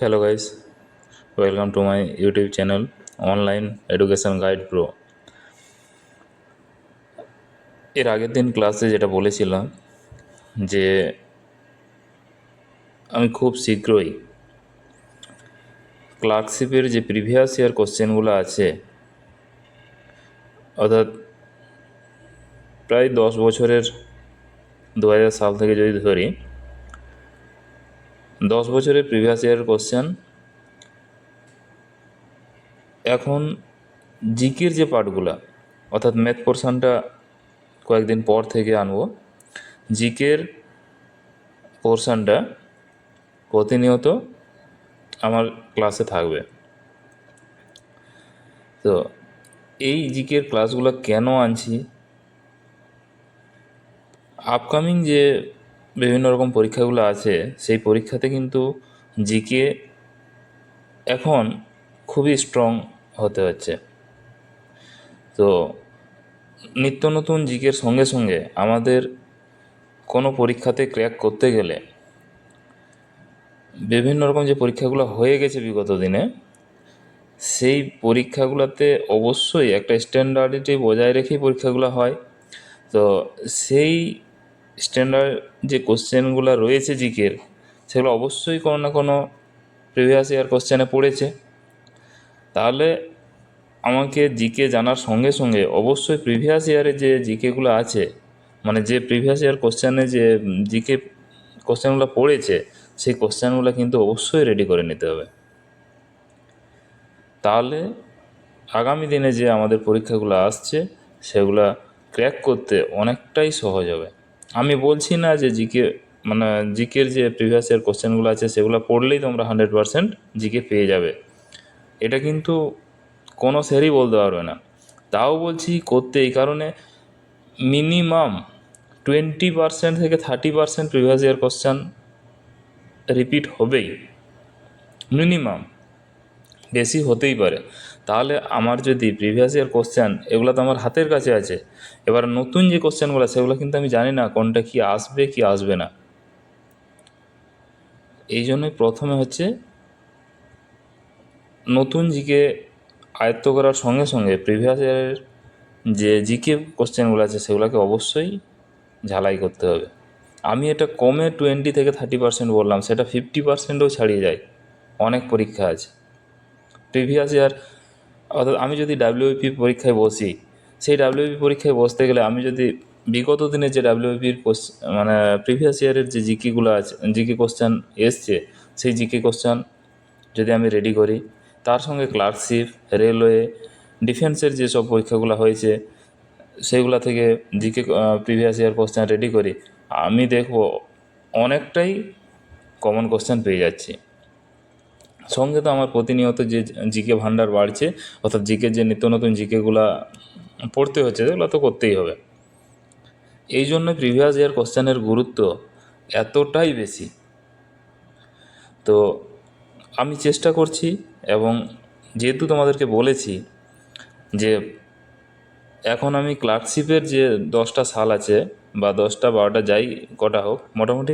Hello guys, welcome to my YouTube channel Online Education Guide Pro। এর আগের দিন ক্লাসে যেটা বলেছিলাম যে আমি খুব শীঘ্রই ক্লার্কশিপের যে প্রিভিয়াস ইয়ার কোশ্চেনগুলো আছে, অর্থাৎ প্রায় 10 বছরের 2000 সাল থেকে যদি ধরি, 10 বছরের প্রিভিয়াস ইয়ার কোশ্চেন এখন জিকের যে পার্টগুলো, অর্থাৎ ম্যাথ পোর্শনটা কয়েকদিন পর থেকে আনবো। জিকের পোর্শনটা প্রতিনিয়ত আমার ক্লাসে থাকবে। তো এই জিকের ক্লাসগুলো কেন আনছি, আপকামিং যে বিভিন্ন রকম পরীক্ষাগুলো আছে সেই পরীক্ষাতে কিন্তু জিকে এখন খুবই স্ট্রং হতে হচ্ছে। তো নিত্য নতুন জিকের সঙ্গে সঙ্গে আমাদের কোনো পরীক্ষাতে ক্র্যাক করতে গেলে বিভিন্ন রকম যে পরীক্ষাগুলো হয়ে গেছে বিগত দিনে, সেই পরীক্ষাগুলোতে অবশ্যই একটা স্ট্যান্ডার্ডিটি বজায় রেখেই পরীক্ষাগুলো হয়। তো সেই স্ট্যান্ডার্ড যে কোশ্চেনগুলো রয়েছে জিকের, সেগুলো অবশ্যই কোনো না কোনো প্রিভিয়াস ইয়ার কোশ্চেনে পড়েছে। তাহলে আমাকে জিকে জানার সঙ্গে সঙ্গে অবশ্যই প্রিভিয়াস ইয়ারে যে জিকেগুলো আছে, মানে যে প্রিভিয়াস ইয়ার কোশ্চেনে যে জিকে কোশ্চেনগুলো পড়েছে, সেই কোশ্চেনগুলো কিন্তু অবশ্যই রেডি করে নিতে হবে। তাহলে আগামী দিনে যে আমাদের পরীক্ষাগুলো আসছে সেগুলা ক্র্যাক করতে অনেকটাই সহজ হবে। আমি বলছি না যে জিকের যে প্রিভিয়াস ইয়ার কোশ্চেনগুলো আছে সেগুলো পড়লেই তোমরা 100% জিকে পেয়ে যাবে, এটা কিন্তু কোনো স্যারই বলতে পারবে না। তাও বলছি করতে, এই কারণে মিনিমাম 20% থেকে 30% প্রিভিয়াস ইয়ার কোশ্চেন রিপিট হবেই, মিনিমাম, বেশি হতেই পারে। তাহলে আমার যদি প্রিভিয়াস ইয়ার কোশ্চেন এগুলো তো আমার হাতের কাছে আছে, এবার নতুন যে কোশ্চেনগুলো সেগুলো কিন্তু আমি জানি না কোনটা কি আসবে কি আসবে না। এই জন্যই প্রথমে হচ্ছে নতুন জিকে আয়ত্ত করার সঙ্গে সঙ্গে প্রিভিয়াস ইয়ারের যে জিকে কোশ্চেনগুলো আছে সেগুলোকে অবশ্যই ঝালাই করতে হবে। আমি এটা কমে 20 থেকে 30% বললাম, সেটা 50%ও ছাড়িয়ে যায়। অনেক পরীক্ষা আছে প্রিভিয়াস ইয়ার, অর্থাৎ আমি যদি ডাব্লিউপি পরীক্ষায় বসি, সেই ডাব্লিউপি পরীক্ষায় বসতে গেলে আমি যদি বিগত দিনে যে ডাব্লিউপির মানে প্রিভিয়াস ইয়ারের যে জিকেগুলো আছে, জিকে কোশ্চেন এসছে, সেই জিকে কোশ্চেন যদি আমি রেডি করি, তার সঙ্গে ক্লার্কশিপ, রেলওয়ে, ডিফেন্সের যেসব পরীক্ষাগুলো হয়েছে সেইগুলো থেকে GK previous year question ready করি, আমি দেখব অনেকটাই কমন কোশ্চেন পেয়ে যাচ্ছি। সঙ্গে তো আমার প্রতিনিয়ত যে জিকে ভান্ডার বাড়ছে, অর্থাৎ জিকের যে নিত্য নতুন জিকেগুলো পড়তে হচ্ছে সেগুলো তো করতেই হবে। এই জন্য প্রিভিয়াস ইয়ার কোশ্চেনের গুরুত্ব এতটাই বেশি। তো আমি চেষ্টা করছি, এবং যেহেতু তোমাদেরকে বলেছি যে এখন আমি ক্লার্কশিপের যে 10টা সাল আছে বা 10টা 12টা যাই কটা হোক, মোটামুটি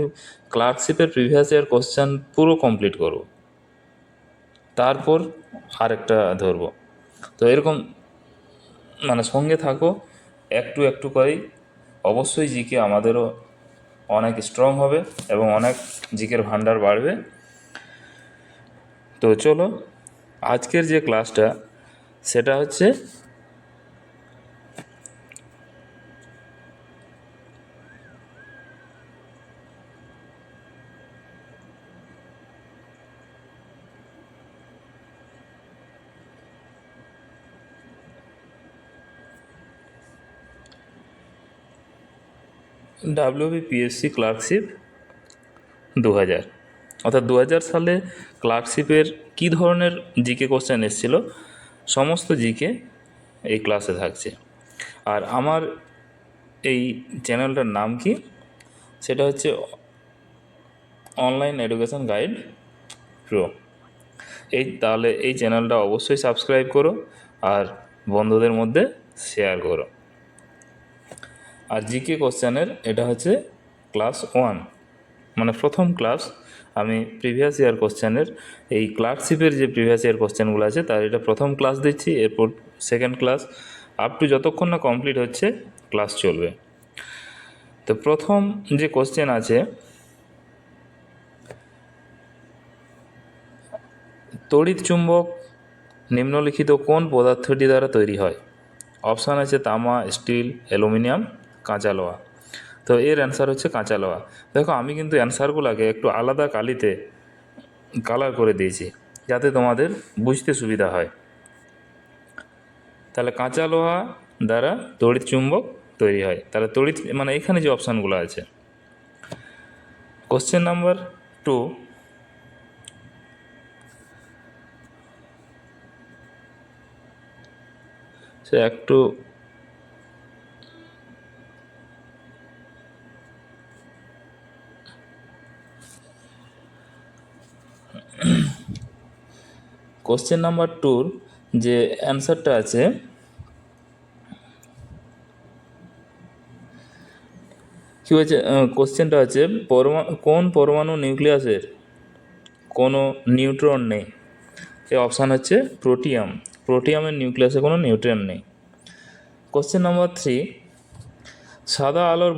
ক্লার্কশিপের প্রিভিয়াস ইয়ার কোশ্চেন পুরো কমপ্লিট করব, তারপর আরেকটা ধরবো। তো এরকম মানে সঙ্গে থাকো, একটু একটু করেই অবশ্যই জিকে আমাদেরও অনেক স্ট্রং হবে এবং অনেক জিকের ভান্ডার বাড়বে। তো চলো, আজকের যে ক্লাসটা সেটা হচ্ছে ডাব্লিউবিপিএসসি ক্লার্কশিপ 2000, অর্থাৎ 2000 সালে ক্লার্কশিপের কী ধরনের জিকে কোশ্চেন এসেছিল সমস্ত জিকে এই ক্লাসে থাকছে। আর আমার এই চ্যানেলটার নাম কি, সেটা হচ্ছে অনলাইন এডুকেশন গাইড প্রো। তাহলে এই চ্যানেলটা অবশ্যই সাবস্ক্রাইব করো আর বন্ধুদের মধ্যে শেয়ার করো। আর জিকে কোশ্চেনের এটা হচ্ছে ক্লাস 1, মানে প্রথম ক্লাস। আমি প্রিভিয়াস ইয়ার কোশ্চেনের এই ক্লার্কশিপের যে প্রিভিয়াস ইয়ার কোশ্চেনগুলো আছে তার এটা প্রথম ক্লাস দিচ্ছি, এরপর সেকেন্ড ক্লাস আপ টু যতক্ষণ না কমপ্লিট হচ্ছে ক্লাস চলবে। তো প্রথম যে কোশ্চেন আছে, তড়িৎ চুম্বক নিম্নলিখিত কোন পদার্থটি দ্বারা তৈরি হয়? অপশান আছে তামা, স্টিল, অ্যালুমিনিয়াম, কাঁচা লোহা। তো এর অ্যান্সার হচ্ছে কাঁচা লোহা। দেখো আমি কিন্তু অ্যান্সারগুলোকে একটু আলাদা কালিতে কালার করে দিয়েছি যাতে তোমাদের বুঝতে সুবিধা হয়। তাহলে কাঁচা লোহা দ্বারা তড়িৎ চুম্বক তৈরি হয়। তাহলে তড়িৎ মানে এখানে যে অপশানগুলো আছে। কোশ্চেন নাম্বার 2, সে একটু কোশ্চেন নাম্বার 2 যে অ্যান্সারটা আছে, কী হয়েছে কোশ্চেনটা আছে কোন পরমাণু নিউক্লিয়াসের কোনো নিউট্রন নেই? এই অপশান হচ্ছে প্রোটিয়াম। প্রোটিয়ামের নিউক্লিয়াসে কোনো নিউট্রন নেই। কোশ্চেন নাম্বার 3, সাদা আলোর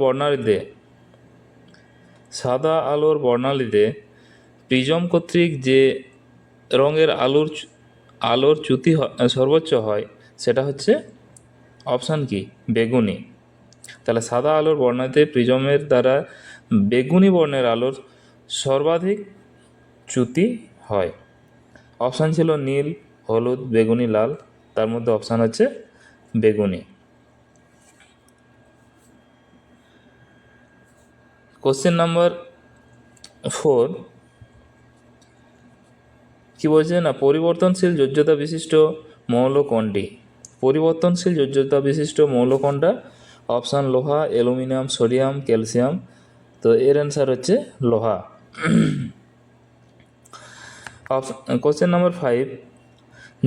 বর্ণালীতে প্রিজম কর্তৃক যে রঙের আলোর চ্যুতি সর্বোচ্চ হয় সেটা হচ্ছে অপশান কি? বেগুনি। তাহলে সাদা আলোর বর্ণালীতে প্রিজমের দ্বারা বেগুনি বর্ণের আলোর সর্বাধিক চ্যুতি হয়। অপশান ছিল নীল, হলুদ, বেগুনি, লাল। তার মধ্যে অপশান হচ্ছে বেগুনি। কোশ্চেন নাম্বার 4 কি বলছে না, পরিবর্তনশীল যোজ্যতা বিশিষ্ট মৌল কোনটি? পরিবর্তনশীল যোজ্যতা বিশিষ্ট মৌল কোনটা? অপশান লোহা, অ্যালুমিনিয়াম, সোডিয়াম, ক্যালসিয়াম। তো এর অ্যান্সার হচ্ছে লোহা। কোশ্চেন নাম্বার 5,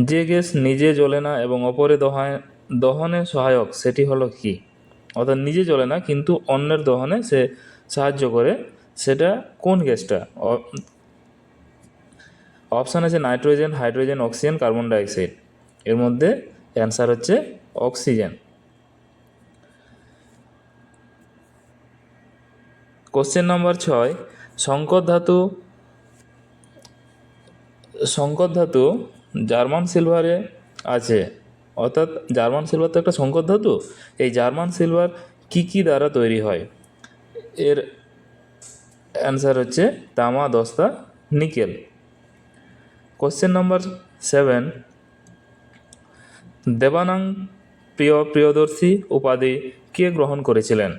যে গ্যাস নিজে জ্বলে না এবং অপরে দহনে সহায়ক সেটি হলো কি? অর্থাৎ নিজে জ্বলে না কিন্তু অন্যের দহনে সে সাহায্য করে, সেটা কোন গ্যাসটা? অপশান আছে nitrogen, hydrogen, oxygen, carbon dioxide. এর মধ্যে অ্যান্সার হচ্ছে অক্সিজেন। কোশ্চেন নাম্বার 6, সংকর ধাতু জার্মান সিলভারে আছে, অর্থাৎ জার্মান সিলভার তো একটা সংকর ধাতু। এই জার্মান সিলভার কি দ্বারা তৈরি হয়? এর অ্যান্সার হচ্ছে তামা, দস্তা, নিকেল। কোশ্চেন নাম্বার 7, দেবানাং প্রিয়দর্শী উপাধি কে গ্রহণ করেছিলেন?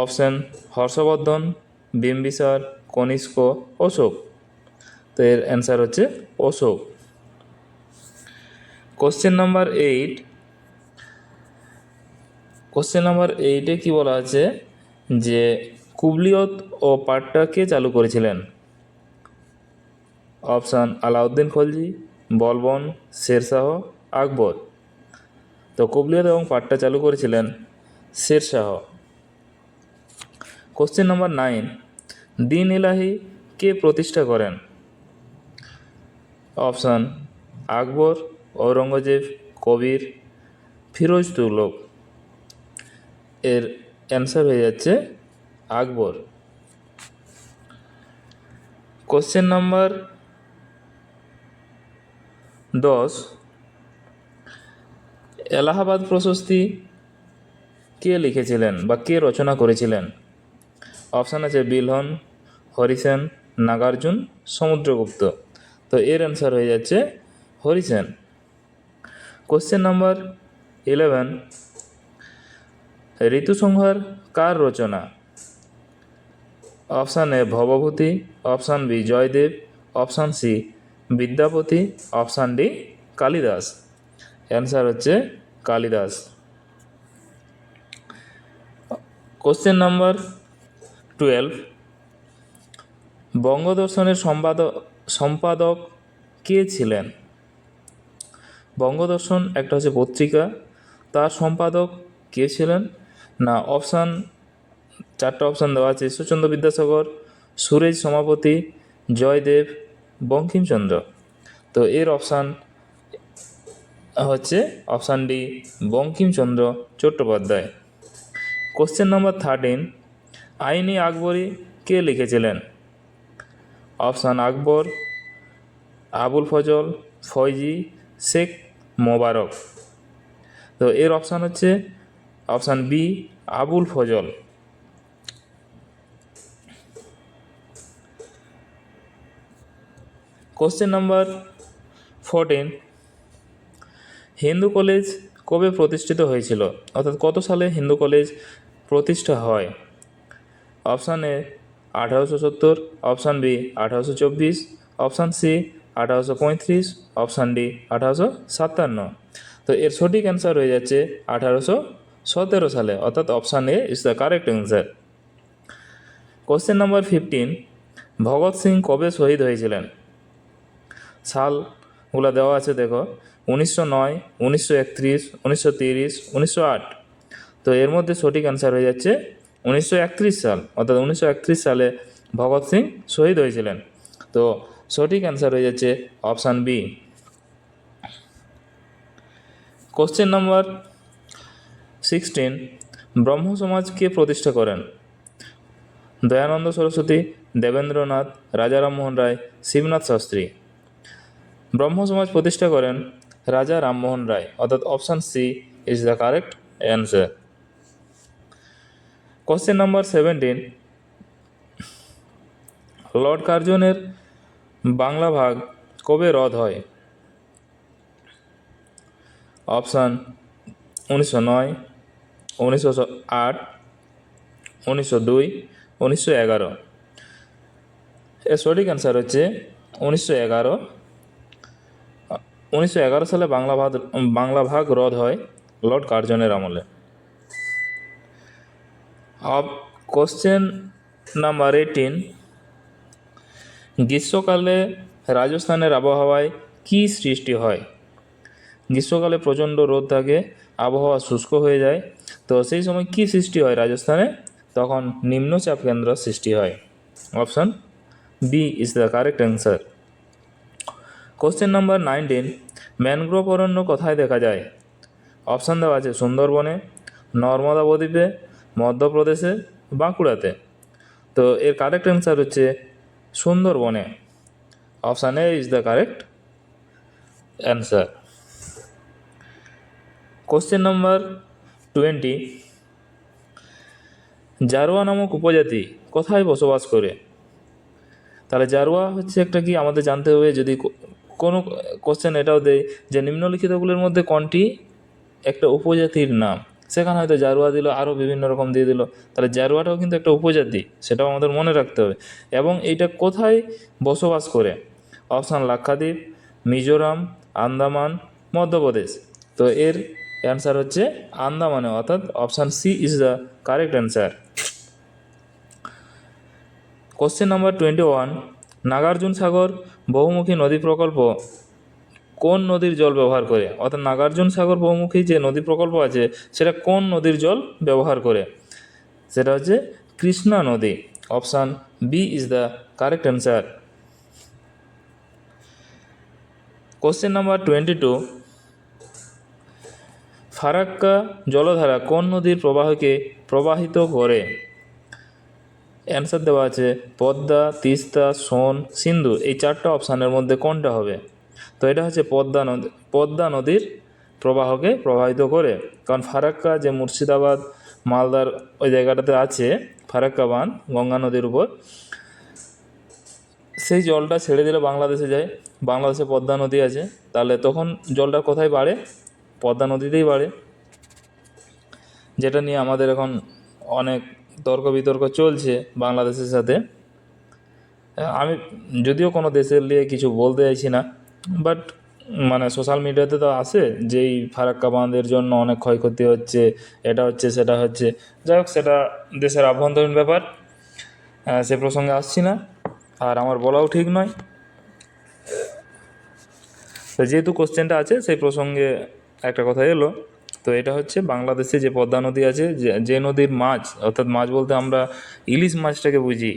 অপশান হর্ষবর্ধন, বিম্বিসার, কনিষ্ক, অশোক। তো এর অ্যান্সার হচ্ছে অশোক। কোশ্চেন নাম্বার 8 কি বলা আছে যে কুবলিয়ত ও পাট্টা কে চালু করেছিলেন? অপশান আলাউদ্দিন খলজি, বলবন, শেরশাহ, আকবর। তো কুবলিয়ত এবং পাট্টা চালু করেছিলেন শেরশাহ। কোশ্চেন নাম্বার 9, দিন ইলাহি কে প্রতিষ্ঠা করেন? অপশান আকবর, ঔরঙ্গজেব, কবির, ফিরোজ তুগলক। এর অ্যান্সার হয়ে যাচ্ছে আকবর। কোশ্চেন নাম্বার 10, এলাহাবাদ প্রশস্তি কে লিখেছিলেন বা কে রচনা করেছিলেন? অপশান আছে বিলহন, হরিসেন, নাগার্জুন, সমুদ্রগুপ্ত। তো এর অ্যান্সার হয়ে যাচ্ছে হরিসেন। কোশ্চেন নাম্বার 11, ঋতুসংহার কার রচনা? Option A Bhavabhuti, option B Jayadeva, option C Vidyapati, option D Kalidasa. Answer হচ্ছে কালিদাস। কোশ্চেন নাম্বার 12, বঙ্গদর্শনের সম্পাদক কে ছিলেন? বঙ্গদর্শন একটা হচ্ছে পত্রিকা, তার সম্পাদক কে ছিলেন? না অপশান চারটা অপশান দেওয়া আছে: ঈশ্বরচন্দ্র বিদ্যাসাগর, সুরেশ সমাপতি, জয়দেব, বঙ্কিমচন্দ্র। তো এর অপশান হচ্ছে option D, Bankimchandra Chattopadhyay. Question number 13, Ain-i Akbari কে লিখেছিলেন? অপশান আকবর, আবুল ফজল, ফয়জি, শেখ মোবারক। তো এর অপশান হচ্ছে option B, Abul Fazl. Question number 14, Hindu college কবে প্রতিষ্ঠিত হয়েছিল? অর্থাৎ কত সালে হিন্দু কলেজ প্রতিষ্ঠা হয়? Option A 1870, option B 1824, option C 1835, option D 1857। তো এর সঠিক অ্যান্সার হয়ে যাচ্ছে 1817 সালে, অর্থাৎ option A is the correct answer. Question number 15, Bhagat Singh কবে শহীদ হয়েছিলেন? সালগুলো দেওয়া আছে, দেখো: 1909, 1931, 1930, 1908। তো এর মধ্যে সঠিক অ্যান্সার হয়ে যাচ্ছে 1931 সাল, অর্থাৎ 1931 সালে ভগৎ সিং শহীদ হয়েছিলেন। তো সঠিক অ্যান্সার হয়ে যাচ্ছে অপশান বি। কোশ্চেন নাম্বার 16, ব্রহ্ম সমাজ কে প্রতিষ্ঠা করেন? দয়ানন্দ সরস্বতী, দেবেন্দ্রনাথ, রাজা রামমোহন রায়, শিবনাথ শাস্ত্রী। ব্রহ্ম সমাজ প্রতিষ্ঠা করেন রাজা রামমোহন রায়, অর্থাৎ option C is the correct answer. Question number 17, lord কার্জনের বাংলা ভাগ কবে রদ হয়? অপশান 1909, 1908, 1902, 1911। এর সঠিক অ্যান্সার হচ্ছে 1911। 1911 সালে বাংলা ভাগ রদ হয় লর্ড কার্জনের আমলে। কোশ্চেন নাম্বার 18, গ্রীষ্মকালে রাজস্থানের আবহাওয়ায় কী সৃষ্টি হয়? গ্রীষ্মকালে প্রচণ্ড রোদ থাকে, আবহাওয়া শুষ্ক হয়ে যায়। তো সেই সময় কী সৃষ্টি হয় রাজস্থানে? তখন নিম্নচাপ কেন্দ্র সৃষ্টি হয়। Option B is the correct answer. Question number 19, mangrove অরণ্য কোথায় দেখা যায়? অপশান দেওয়া আছে: সুন্দরবনে, নর্মদা বদ্বীপে, মধ্যপ্রদেশে, বাঁকুড়াতে। তো এর কারেক্ট অ্যান্সার হচ্ছে সুন্দরবনে। Option A is the correct answer. Question number 20, Jarawa নামক উপজাতি কোথায় বসবাস করে? তাহলে জারোয়া হচ্ছে একটা কি আমাদের জানতে হবে। যদি কোনো কোশ্চেন এটাও দেয় যে নিম্নলিখিতগুলির মধ্যে কোনটি একটা উপজাতির নাম, সেখানে হয়তো জারোয়া দিল, আরও বিভিন্ন রকম দিয়ে দিল। তাহলে জারোয়াটাও কিন্তু একটা উপজাতি, সেটাও আমাদের মনে রাখতে হবে। এবং এইটা কোথায় বসবাস করে? অপশান লাক্ষাদ্বীপ, মিজোরাম, আন্দামান, মধ্যপ্রদেশ। তো এর অ্যান্সার হচ্ছে আন্দামানে, অর্থাৎ option C is the correct answer. Question number 21, Nagarjuna Sagar বহুমুখী নদী প্রকল্প কোন নদীর জল ব্যবহার করে? অর্থাৎ নাগার্জুন সাগর বহুমুখী যে নদী প্রকল্প আছে সেটা কোন নদীর জল ব্যবহার করে? সেটা হচ্ছে কৃষ্ণা নদী। Option B is the correct answer. Question number 22, Farakka জলধারা কোন নদীর প্রবাহকে প্রবাহিত করে? অ্যান্সার দেওয়া আছে পদ্মা, তিস্তা, সোন, সিন্ধু। এই চারটা অপশানের মধ্যে কোনটা হবে? তো এটা হচ্ছে পদ্মা নদীর প্রবাহকে প্রবাহিত করে। কারণ ফারাক্কা যে মুর্শিদাবাদ মালদার ওই জায়গাটাতে আছে, ফারাক্কা বাঁধ গঙ্গা নদীর উপর, সেই জলটা ছেড়ে দিলে বাংলাদেশে যায়। বাংলাদেশে পদ্মা নদী আছে, তাহলে তখন জলটা কোথায় বাড়ে? পদ্মা নদীতেই বাড়ে। যেটা নিয়ে আমাদের এখন অনেক তর্ক বিতর্ক চলছে বাংলাদেশের সাথে। আমি যদিও কোনো দেশের নিয়ে কিছু বলতে চাইছি না, বাট মানে সোশ্যাল মিডিয়াতে তো আসে যে এই ফারাক্কা বাঁধের জন্য অনেক ক্ষয়ক্ষতি হচ্ছে, এটা হচ্ছে সেটা হচ্ছে। যাই হোক, সেটা দেশের আভ্যন্তরীণ ব্যাপার, সে প্রসঙ্গে আসছি না, আর আমার বলাও ঠিক নয়। তো যেহেতু কোশ্চেনটা আছে সেই প্রসঙ্গে একটা কথা এলো, তো এটা হচ্ছে বাংলাদেশে যে পদ্মা নদী আছে, যে নদীর মাছ, অর্থাৎ মাছ বলতে আমরা ইলিশ মাছটাকে বুঝি,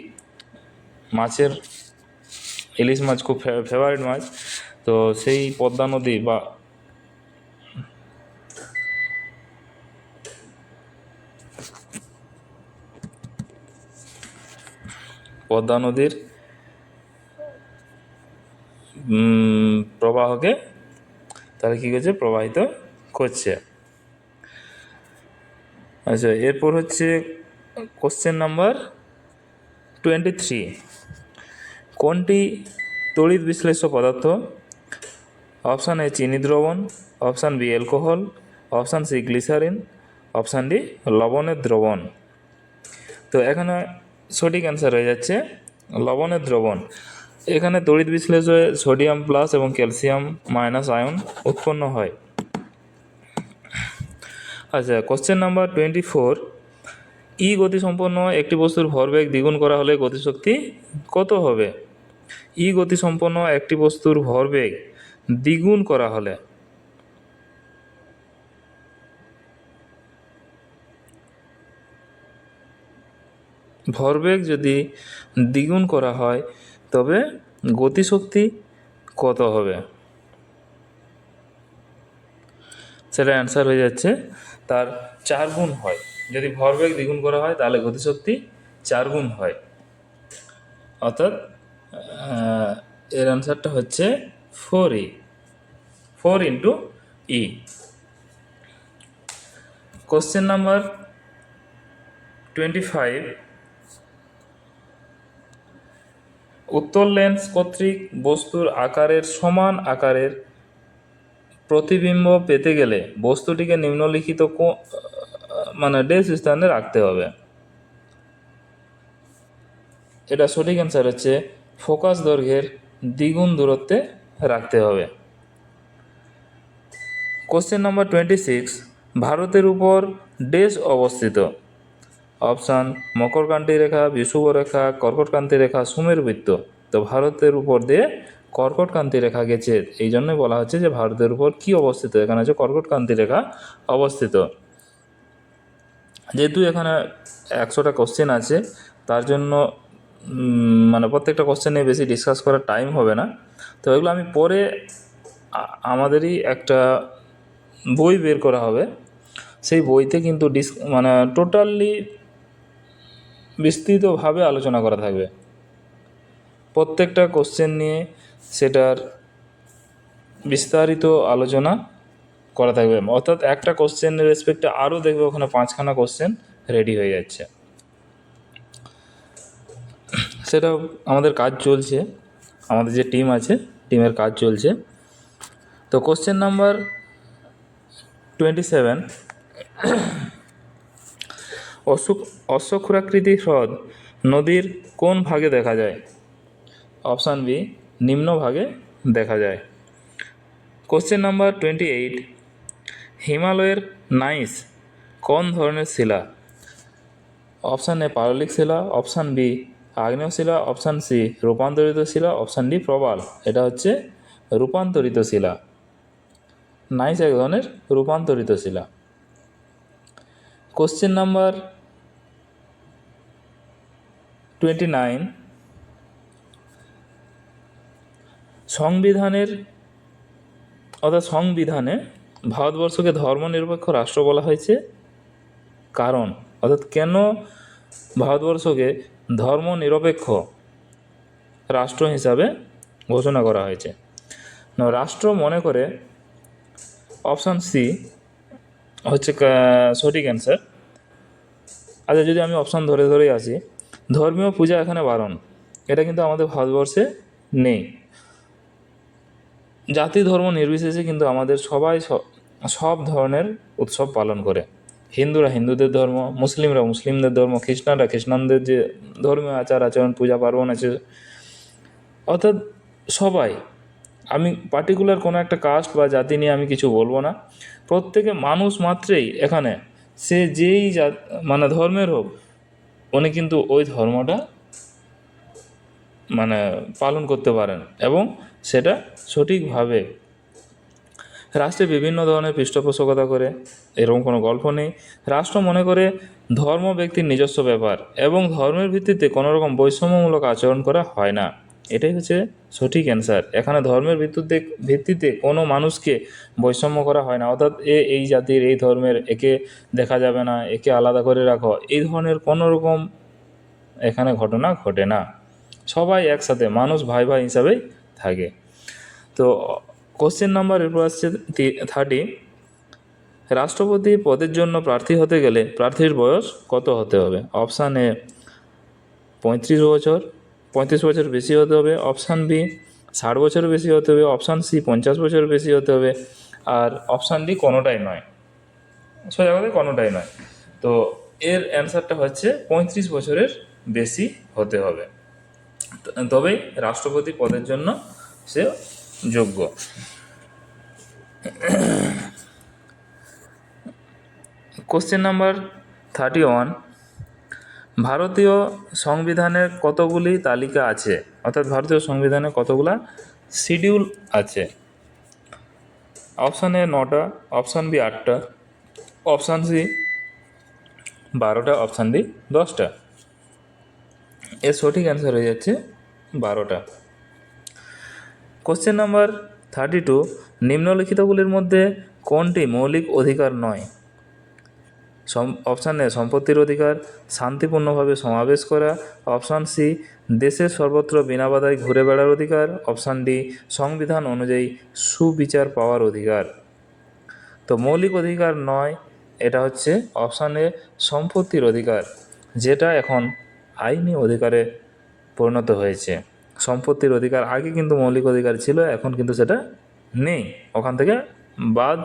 মাছের ইলিশ মাছ খুব ফেভারিট মাছ। তো সেই পদ্মা নদী বা পদ্মা নদীর প্রবাহকে তাহলে কী করছে, প্রবাহিত করছে। আচ্ছা, এরপর হচ্ছে কোশ্চেন নাম্বার 23, কোনটি তড়িৎ বিশ্লেষ্য পদার্থ? অপশান এ চিনি দ্রবণ, option B alcohol, option C glycerine, option D লবণের দ্রবণ। তো এখানে সঠিক অ্যান্সার হয়ে যাচ্ছে লবণের দ্রবণ। এখানে তড়িৎ বিশ্লেষণে সোডিয়াম প্লাস এবং ক্যালসিয়াম মাইনাস আয়ন উৎপন্ন হয়। আচ্ছা, কোশ্চেন নাম্বার 24, ই গতিসম্পন্ন একটি বস্তুর ভরবেগ দ্বিগুণ করা হলে গতিশক্তি কত হবে? ই গতিসম্পন্ন একটি বস্তুর ভরবেগ দ্বিগুণ করা হলে ভরবেগ যদি দ্বিগুণ করা হয় তবে গতিশক্তি কত হবে? সেটা অ্যান্সার হয়ে যাচ্ছে তার 4 গুণ হয়। যদি ভরবেগ দ্বিগুণ করা হয় তাহলে গতিশক্তি 4 গুণ হয়, অর্থাৎ এর অ্যান্সারটা হচ্ছে 4E, 4 ইন্টু ই। কোশ্চেন নাম্বার 25, উত্তল লেন্স কর্তৃক বস্তুর আকারের সমান আকারের প্রতিবিম্ব পেতে গেলে বস্তুটিকে নিম্নলিখিত ডেশ স্থানে রাখতে হবে। এটা সঠিক অ্যান্সার হচ্ছে ফোকাস দৈর্ঘ্যের দ্বিগুণ দূরত্বে রাখতে হবে। কোশ্চেন নাম্বার 26, ভারতের উপর ডেশ অবস্থিত? অপশান মকরকান্তি রেখা, বিষুবরেখা, কর্কটক্রান্তি রেখা, সুমেরুবৃত্ত। তো ভারতের উপর দিয়ে কর্কটক্রান্তি রেখা গেছে, এই জন্যই বলা হচ্ছে যে ভারতের উপর কি অবস্থিত, এখানে হচ্ছে কর্কটক্রান্তি রেখা অবস্থিত। যেহেতু এখানে 100টা কোশ্চেন আছে, তার জন্য প্রত্যেকটা কোশ্চেন নিয়ে বেশি ডিসকাস করার টাইম হবে না। তো এগুলো আমি পরে আমাদেরই একটা বই বের করা হবে, সেই বইতে কিন্তু টোটালি বিস্তৃতভাবে আলোচনা করা থাকবে প্রত্যেকটা কোশ্চেন নিয়ে, সেটার বিস্তারিত আলোচনা করা থাকবে। অর্থাৎ একটা কোশ্চেনের রেসপেক্টে আরও দেখবে ওখানে 5খানা কোশ্চেন রেডি হয়ে যাচ্ছে। সেটা আমাদের কাজ চলছে, আমাদের যে টিম আছে টিমের কাজ চলছে। তো কোশ্চেন নাম্বার 27, অশ্বক্ষুরাকৃতি হ্রদ নদীর কোন ভাগে দেখা যায়? অপশান বি নিম্ন ভাগে দেখা যায়। কোশ্চেন নাম্বার 28, হিমালয়ের নাইস কোন ধরনের শিলা? অপশান এ পাললিক শিলা, অপশান বি আগ্নেয় শিলা, অপশান সি রূপান্তরিত শিলা, অপশান ডি প্রবাল। এটা হচ্ছে রূপান্তরিত শিলা। নাইস এক ধরনের রূপান্তরিত শিলা। কোশ্চেন নাম্বার 29, সংবিধানে ভারতবর্ষকে ধর্মনিরপেক্ষ রাষ্ট্র বলা হয়েছে কারণ, অর্থাৎ কেন ভারতবর্ষকে ধর্মনিরপেক্ষ রাষ্ট্র হিসাবে ঘোষণা করা হয়েছে? রাষ্ট্র মনে করে অপশান সি হচ্ছে সঠিক অ্যান্সার। আচ্ছা, যদি আমি অপশান ধরেই আসি, ধর্মীয় পূজা এখানে বারণ, এটা কিন্তু আমাদের ভারতবর্ষে নেই। জাতি ধর্ম নির্বিশেষে কিন্তু আমাদের সবাই সব ধরনের উৎসব পালন করে। হিন্দুরা হিন্দুদের ধর্ম, মুসলিমরা মুসলিমদের ধর্ম, খ্রিস্টানরা খ্রিস্টানদের যে ধর্মীয় আচার আচরণ পূজা পার্বণ আছে, অর্থাৎ সবাই। আমি পার্টিকুলার কোনো একটা কাস্ট বা জাতি নিয়ে আমি কিছু বলবো না। প্রত্যেকে মানুষ মাত্রেই এখানে, সে যেই ধর্মের হোক, উনি কিন্তু ওই ধর্মটা পালন করতে পারেন এবং সেটা সঠিকভাবে রাষ্ট্রে বিভিন্ন ধরনের পৃষ্ঠপোষকতা করে, এরকম কোনো গল্প নেই। রাষ্ট্র মনে করে ধর্ম ব্যক্তির নিজস্ব ব্যাপার এবং ধর্মের ভিত্তিতে কোনো রকম বৈষম্যমূলক আচরণ করা হয় না। এটাই হচ্ছে সঠিক অ্যান্সার। এখানে ধর্মের ভিত্তিতে কোনো মানুষকে বৈষম্য করা হয় না, অর্থাৎ এই জাতির, এই ধর্মের, একে দেখা যাবে না, একে আলাদা করে রাখো, এই ধরনের কোনো রকম এখানে ঘটনা ঘটে না। সবাই একসাথে মানুষ ভাই ভাই হিসাবেই থাকে। তো কোশ্চেন নাম্বার এরপর আসছে 30। রাষ্ট্রপতি পদের জন্য প্রার্থী হতে গেলে প্রার্থীর বয়স কত হতে হবে? অপশান এ 35 বছর, 35 বছর বেশি হতে হবে। অপশান বি 60 বছর বেশি হতে হবে। অপশান সি 50 বছর বেশি হতে হবে। আর অপশান ডি কোনোটাই নয়, সোজা কথায় কোনোটাই নয়। তো এর অ্যান্সারটা হচ্ছে 35 বছরের বেশি হতে হবে, তবেই রাষ্ট্রপতি পদের জন্য সে যোগ্য। Question number 31। ভারতীয় সংবিধানের কতগুলি তালিকা আছে? অর্থাৎ ভারতীয় সংবিধানে কতগুলা শিডিউল আছে? অপশান এ 9টা, অপশান বি 8টা, অপশান সি 12টা, অপশান ডি 10টা। এর সঠিক অ্যান্সার হয়ে যাচ্ছে 12টা। Question number 32। নিম্নলিখিতগুলির মধ্যে কোনটি মৌলিক অধিকার নয়? অপশান এ সম্পত্তির অধিকার, শান্তিপূর্ণভাবে সমাবেশ করা। অপশান সি দেশের সর্বত্র বিনা বাধায় ঘুরে বেড়ার অধিকার। অপশান ডি সংবিধান অনুযায়ী সুবিচার পাওয়ার অধিকার। তো মৌলিক অধিকার নয়, এটা হচ্ছে অপশান এ সম্পত্তির অধিকার, যেটা এখন আইনি অধিকারে পরিণত হয়েছে। সম্পত্তির অধিকার আগে কিন্তু মৌলিক অধিকার ছিল, এখন কিন্তু সেটা নেই, ওখান থেকে বাদ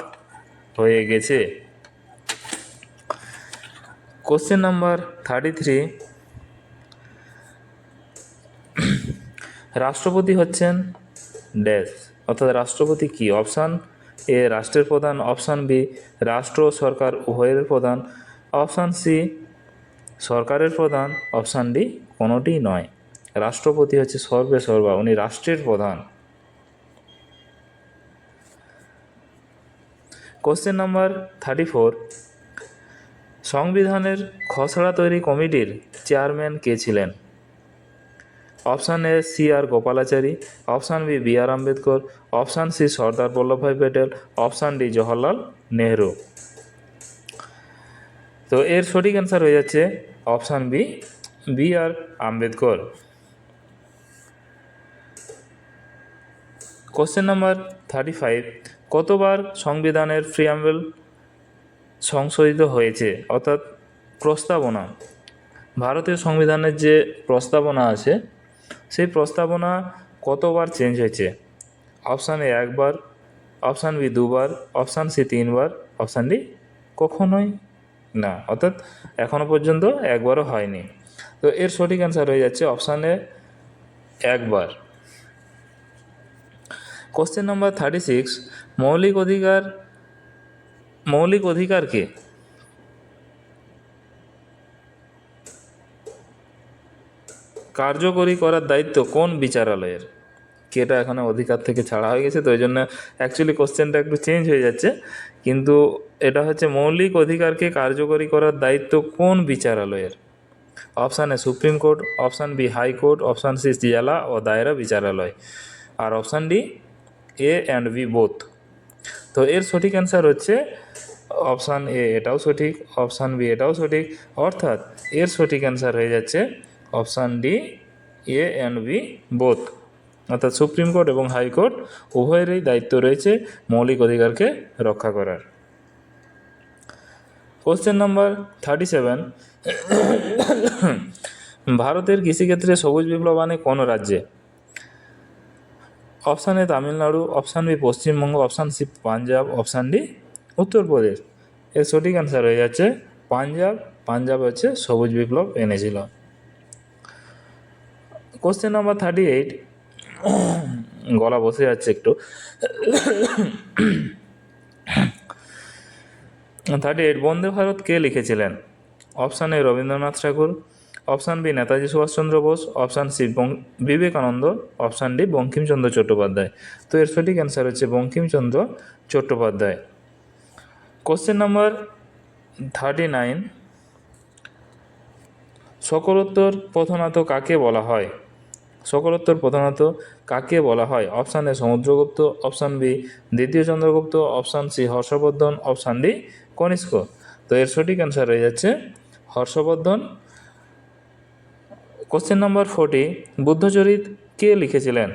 হয়ে গেছে। Question number 33। রাষ্ট্রপতি হচ্ছেন ড্যাশ, অর্থাৎ রাষ্ট্রপতি কি? অপশান এ রাষ্ট্রের প্রধান, অপশান বি রাষ্ট্র ও সরকার উভয়ের প্রধান, অপশান সি সরকারের প্রধান, অপশান ডি কোনোটি নয়। রাষ্ট্রপতি হচ্ছে সর্বে সর্বা, উনি রাষ্ট্রের প্রধান। Question number 34। সংবিধানের খসড়া তৈরি কমিটির চেয়ারম্যান কে ছিলেন? Option A C R Gopalachari, option B B R Ambedkar, option C Sardar Vallabhbhai Patel, option D Jawaharlal Nehru. তো এর সঠিক অ্যান্সার হয়ে যাচ্ছে option B B R Ambedkar. Question number 35। কতবার সংবিধানের প্রিয়াম্বল সংশোধিত হয়েছে? অর্থাৎ প্রস্তাবনা, ভারতীয় সংবিধানের যে প্রস্তাবনা আছে সেই প্রস্তাবনা কতবার চেঞ্জ হয়েছে? অপশান এ 1বার, অপশান বি 2বার, অপশান সি 3বার, অপশান ডি কখনোই না, অর্থাৎ এখনও পর্যন্ত একবারও হয়নি। তো এর সঠিক অ্যান্সার হয়ে যাচ্ছে অপশান এ 1বার। Question number 36। মৌলিক অধিকারকে কার্যকরী করার দায়িত্ব কোন বিচারালয়ের? কি এটা এখানে অধিকার থেকে ছাড়া হয়ে গেছে, তো ওই জন্য অ্যাকচুয়ালি কোশ্চেনটা একটু চেঞ্জ হয়ে যাচ্ছে, কিন্তু এটা হচ্ছে মৌলিক অধিকারকে কার্যকরী করার দায়িত্ব কোন বিচারালয়ের? Option A supreme court, option B high court, option C জেলা ও দায়রা বিচারালয়, আর option D A and B both. তো এর সঠিক অ্যান্সার হচ্ছে অপশান এ, এটাও সঠিক, অপশান বি এটাও সঠিক, অর্থাৎ এর সঠিক অ্যান্সার হয়ে যাচ্ছে option D A and B both. অর্থাৎ সুপ্রিম কোর্ট এবং হাইকোর্ট উভয়েরই দায়িত্ব রয়েছে মৌলিক অধিকারকে রক্ষা করার। Question number 37। ভারতের কৃষিক্ষেত্রে সবুজ বিপ্লব আনে কোন রাজ্যে? Option A Tamil Nadu, option B Paschimbanga, option C Punjab, option D Uttar Pradesh. এর সঠিক অ্যান্সার হয়ে যাচ্ছে পাঞ্জাব। পাঞ্জাব হচ্ছে সবুজ বিপ্লব এনেছিল। Question number 38। গলা বসে যাচ্ছে একটু। 38। বন্দে ভারত কে লিখেছিলেন? Option A Rabindranath Thakur, option B Netaji Subhashchandra Bose, option C Vivekananda, option D Bankimchandra Chattopadhyay. তো এর সঠিক অ্যান্সার হচ্ছে বঙ্কিমচন্দ্র চট্টোপাধ্যায়। কোশ্চেন নাম্বার 39, সকলোত্তর প্রধানত কাকে বলা হয়? সকলোত্তর প্রধানত কাকে বলা হয়? Option A Samudragupta, option B দ্বিতীয় Chandragupta, option C Harshavardhana, option D Kanishka. তো এর সঠিক অ্যান্সার হয়ে যাচ্ছে হর্ষবর্ধন। কোশ্চেন নাম্বার 40, বুদ্ধচরিত কে লিখেছিলেন?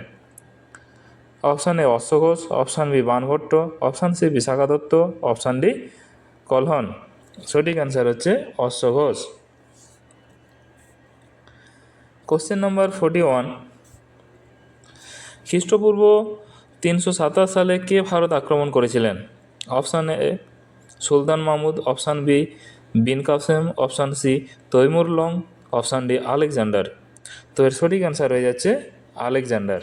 অপশান এ অশ্ব Ghosh, option B Banabhatta, option C Vishakha Datta, option D Kalhana. সঠিক অ্যান্সার হচ্ছে অশ্ব ঘোষ। কোশ্চেন নাম্বার 41, খ্রিস্টপূর্ব 327 সালে কে ভারত আক্রমণ করেছিলেন? Option A Sultan Mahmud, option B bin Qasim, option C Timur Lang, option D Alexander. তো এর সঠিক অ্যান্সার হয়ে যাচ্ছে আলেকজান্ডার।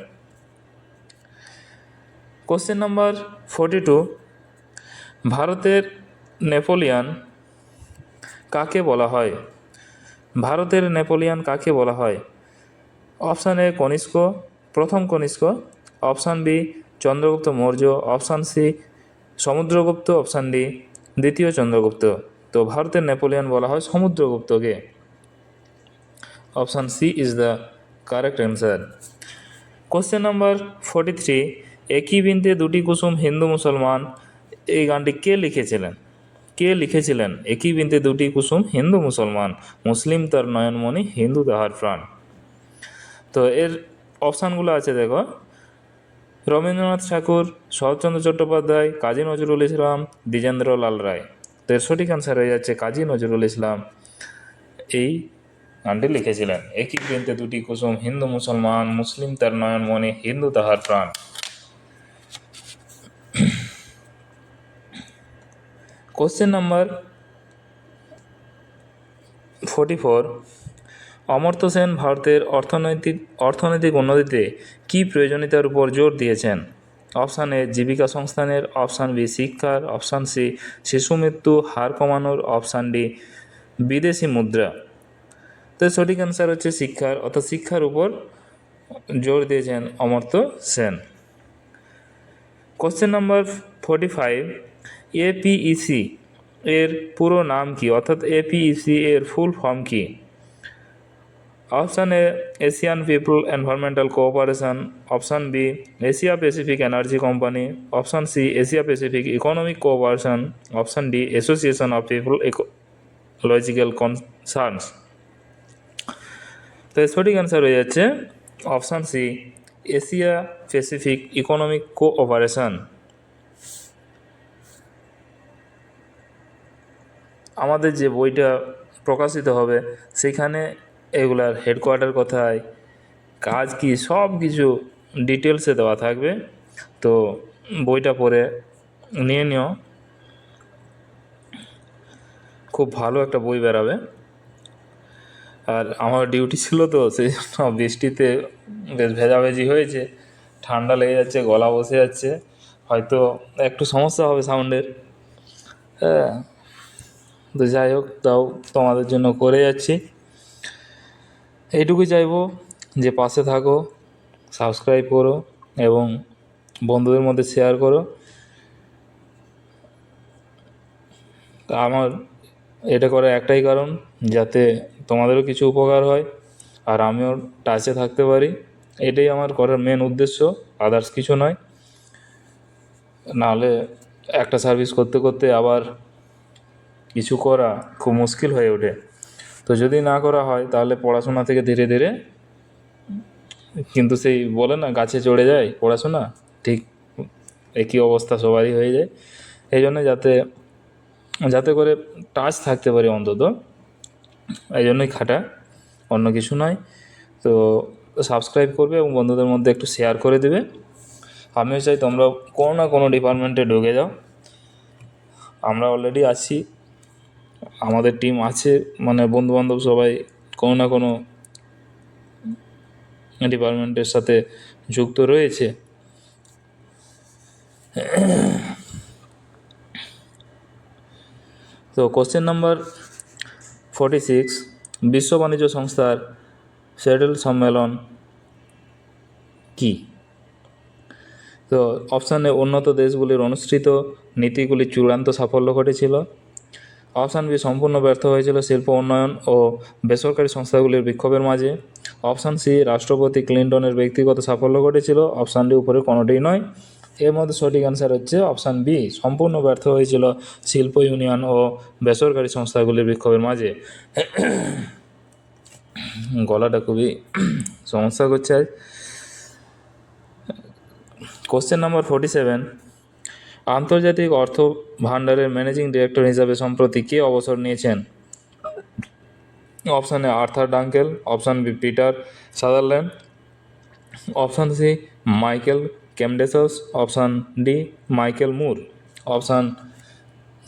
কোশ্চেন নাম্বার 42, ভারতের নেপোলিয়ান কাকে বলা হয়? ভারতের নেপোলিয়ান কাকে বলা হয়? অপশান এ কনিষ্ক, প্রথম Kanishka, option B Chandragupta Maurya, option C Samudragupta, option D দ্বিতীয় চন্দ্রগুপ্ত। তো ভারতের নেপোলিয়ান বলা হয় সমুদ্রগুপ্তকে। Option C is the correct answer. Question number 43, একই বৃন্তে দুটি কুসুম হিন্দু মুসলমান, এই গানটি কে লিখেছিলেন? কে লিখেছিলেন একই বৃন্তে দুটি কুসুম হিন্দু মুসলমান, মুসলিম তার নয়নমণি, হিন্দু তাহার প্রাণ? তো এর অপশানগুলো আছে দেখো, রবীন্দ্রনাথ ঠাকুর, শরৎচন্দ্র চট্টোপাধ্যায়, কাজী নজরুল ইসলাম, দ্বিজেন্দ্রলাল রায়। তো এর সঠিক অ্যান্সার হয়ে যাচ্ছে কাজী নজরুল ইসলাম এই গানটি লিখেছিলেন। একই বৃন্তে দুটি কুসুম হিন্দু মুসলমান, মুসলিম তার নয়নমণি, হিন্দু তাহার প্রাণ। কোশ্চেন নাম্বার 44, অমর্ত্য সেন ভারতের অর্থনৈতিক উন্নতিতে কী প্রয়োজনীয়তার উপর জোর দিয়েছেন? অপশান এ জীবিকা সংস্থানের, অপশান বি শিক্ষার, অপশান সি শিশু মৃত্যু হার কমানোর, অপশান ডি বিদেশি মুদ্রা। তো সঠিক অ্যান্সার হচ্ছে শিক্ষার, অর্থাৎ শিক্ষার উপর জোর দিয়েছেন Amartya Sen. Question number 45, APEC এর পুরো নাম কি? অর্থাৎ এপিইসি এর ফুল ফর্ম কি? Option A Asian people environmental cooperation, option B Asia Pacific energy company, option C Asia Pacific economic cooperation, option D association of people ecological concerns. তো এর সঠিক অ্যান্সার হয়ে যাচ্ছে option C Asia Pacific economic cooperation. আমাদের যে বইটা প্রকাশিত হবে সেখানে এগুলার হেডকোয়ার্টার কোথায়, কাজ কি, সব কিছু ডিটেলসে দেওয়া থাকবে। তো বইটা পড়ে নিয়ে নিও, খুব ভালো একটা বই বেরাবে। আর আমার ডিউটি ছিল তো সেই জন্য বৃষ্টিতে বেশ ভেজাভেজি হয়েছে, ঠান্ডা লেগে যাচ্ছে, গলা বসে যাচ্ছে, হয়তো একটু সমস্যা হবে সাউন্ডের। হ্যাঁ, তো যাই হোক, তাও তোমাদের জন্য করে যাচ্ছি। এইটুকুই চাইবো যে পাশে থাকো, সাবস্ক্রাইব করো এবং বন্ধুদের মধ্যে শেয়ার করো। আমার এটা করার একটাই কারণ, যাতে তোমাদেরও কিছু উপকার হয় আর আমিও টাচে থাকতে পারি। এটাই আমার করার মেন উদ্দেশ্য, আদার্স কিছু নয়। নাহলে একটা সার্ভিস করতে করতে আবার কিছু করা খুব মুশকিল হয়ে ওঠে। তো যদি না করা হয় তাহলে পড়াশোনা থেকে ধীরে ধীরে কিন্তু সেই বলে না গাছে চড়ে যায় পড়াশোনা, ঠিক একই অবস্থা সবারই হয়ে যায়। এই জন্য যাতে করে টাচ থাকতে পারি অন্তত, এই জন্যই খাটা, অন্য কিছু নয়। তো সাবস্ক্রাইব করবে এবং বন্ধুদের মধ্যে একটু শেয়ার করে দেবে। আমিও চাই তোমরা কোনো না কোনো ডিপার্টমেন্টে ঢুকে যাও। আমরা অলরেডি আছি, আমাদের টিম আছে, মানে বন্ধুবান্ধব সবাই কোনো না কোনো ডিপার্টমেন্টের সাথে যুক্ত রয়েছে। তো কোশ্চেন নাম্বার 46, বিশ্ব বাণিজ্য সংস্থার সেটেল সম্মেলন কি? তো অপশান এ উন্নত দেশগুলির অনুসৃত নীতিগুলির চূড়ান্ত সাফল্য ঘটেছিল। অপশান বি সম্পূর্ণ ব্যর্থ হয়েছিল শিল্প উন্নয়ন ও বেসরকারি সংস্থাগুলির বিক্ষোভের মাঝে। অপশান সি রাষ্ট্রপতি ক্লিন্টনের ব্যক্তিগত সাফল্য ঘটেছিল। অপশান ডি উপরে কোনোটিই নয়। এর মধ্যে সঠিক অ্যান্সার হচ্ছে অপশান বি সম্পূর্ণ ব্যর্থ হয়েছিল শিল্প ইউনিয়ন ও বেসরকারি সংস্থাগুলির বিক্ষোভের মাঝে। গলাটা খুবই সমস্যা করছে আজ। কোশ্চেন নাম্বার 47, আন্তর্জাতিক অর্থ ভাণ্ডারের ম্যানেজিং ডিরেক্টর হিসাবে সম্প্রতি কে অবসর নিয়েছেন? Option A Arthur Dunkel, option B Peter Sutherland, option C Michel Camdessus, option D Michael Moore. Option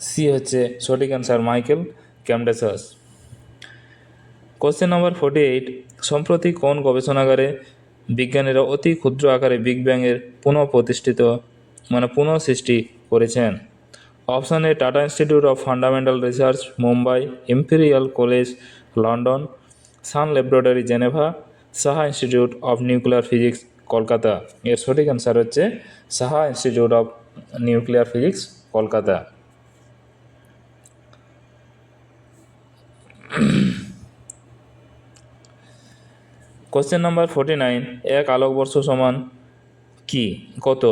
C হচ্ছে সঠিক answer Michel Camdessus. Question number 48, সম্প্রতি কোন গবেষণাগারে বিজ্ঞানীরা অতি ক্ষুদ্র আকারে বিগ ব্যাংয়ের পুনঃসৃষ্টি করেছেন? Option A Tata institute of fundamental research Mumbai, Imperial College London, CERN laboratory Geneva, Saha institute of nuclear physics Kolkata. এর সঠিক অ্যান্সার হচ্ছে Saha institute of nuclear physics Kolkata. Question number 49, এক আলোকবর্ষ সমান কি কত?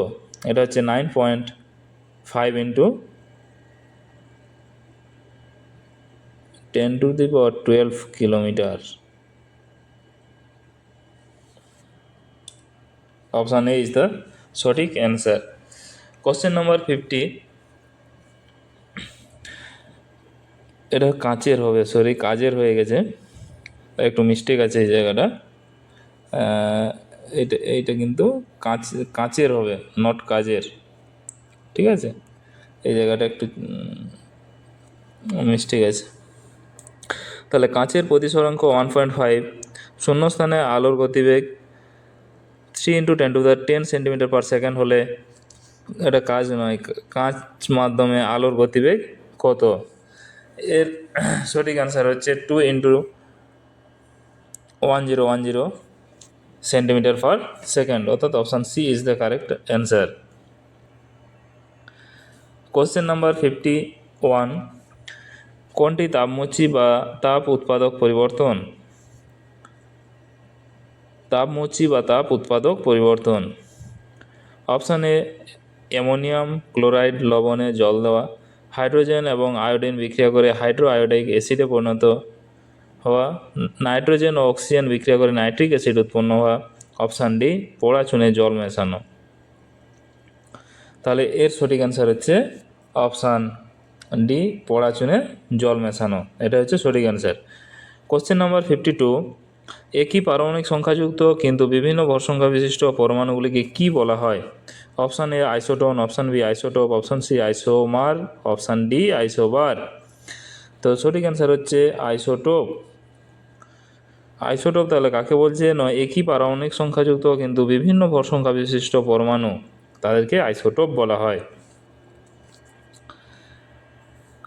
এটা হচ্ছে 9.5 into 10⁻12 kilometre. Option A is the সঠিক অ্যান্সার। কোশ্চেন নাম্বার 50, এটা কাচের হবে, সরি কাজের হয়ে গেছে, একটু মিস্টেক আছে এই জায়গাটা। এইটা কিন্তু কাচের হবে, নট কাজের, ঠিক আছে? এই জায়গাটা একটু মিস্টেক আছে। তাহলে কাচের প্রতিসরাঙ্ক 1.5, শূন্যস্থানে আলোর গতিবেগ 3 × 10⁻10 সেন্টিমিটার/সেকেন্ড হলে এটা কাজ নয়, কাঁচ মাধ্যমে আলোর গতিবেগ কত? এর সঠিক অ্যান্সার হচ্ছে 2 × 1010 সেন্টিমিটার/সেকেন্ড, অর্থাৎ option C is the correct answer. Question number 51, কোনটি তাপমুচি বা তাপ উৎপাদক পরিবর্তন? তাপমুচি বা তাপ উৎপাদক পরিবর্তন। অপশান এ অ্যামোনিয়াম ক্লোরাইড লবণে জল দেওয়া, হাইড্রোজেন এবং আয়োডিন বিক্রিয়া করে হাইড্রো আয়োডিক অ্যাসিডে পরিণত হওয়া, নাইট্রোজেন ও অক্সিজেন বিক্রিয়া করে নাইট্রিক অ্যাসিড উৎপন্ন হওয়া, অপশান ডি পোড়া চুনে জল মেশানো। তাহলে এর সঠিক অ্যান্সার হচ্ছে অপশান ডি পোড়া চুনে জল মেশানো, এটা হচ্ছে সঠিক অ্যান্সার। কোশ্চেন নাম্বার 52, একই পারমাণবিক সংখ্যাযুক্ত কিন্তু বিভিন্ন ভর সংখ্যা বিশিষ্ট পরমাণুগুলিকে কি বলা হয়? Option A isotone, option B isotope, option C isomer, option D isobar. তো সঠিক অ্যান্সার হচ্ছে আইসোটোপ। আইসোটোপ তাহলে কাকে বলছে? নয় একই পারমাণবিক সংখ্যাযুক্ত কিন্তু বিভিন্ন ভর সংখ্যা বিশিষ্ট পরমাণু, তাদেরকে আইসোটোপ বলা হয়।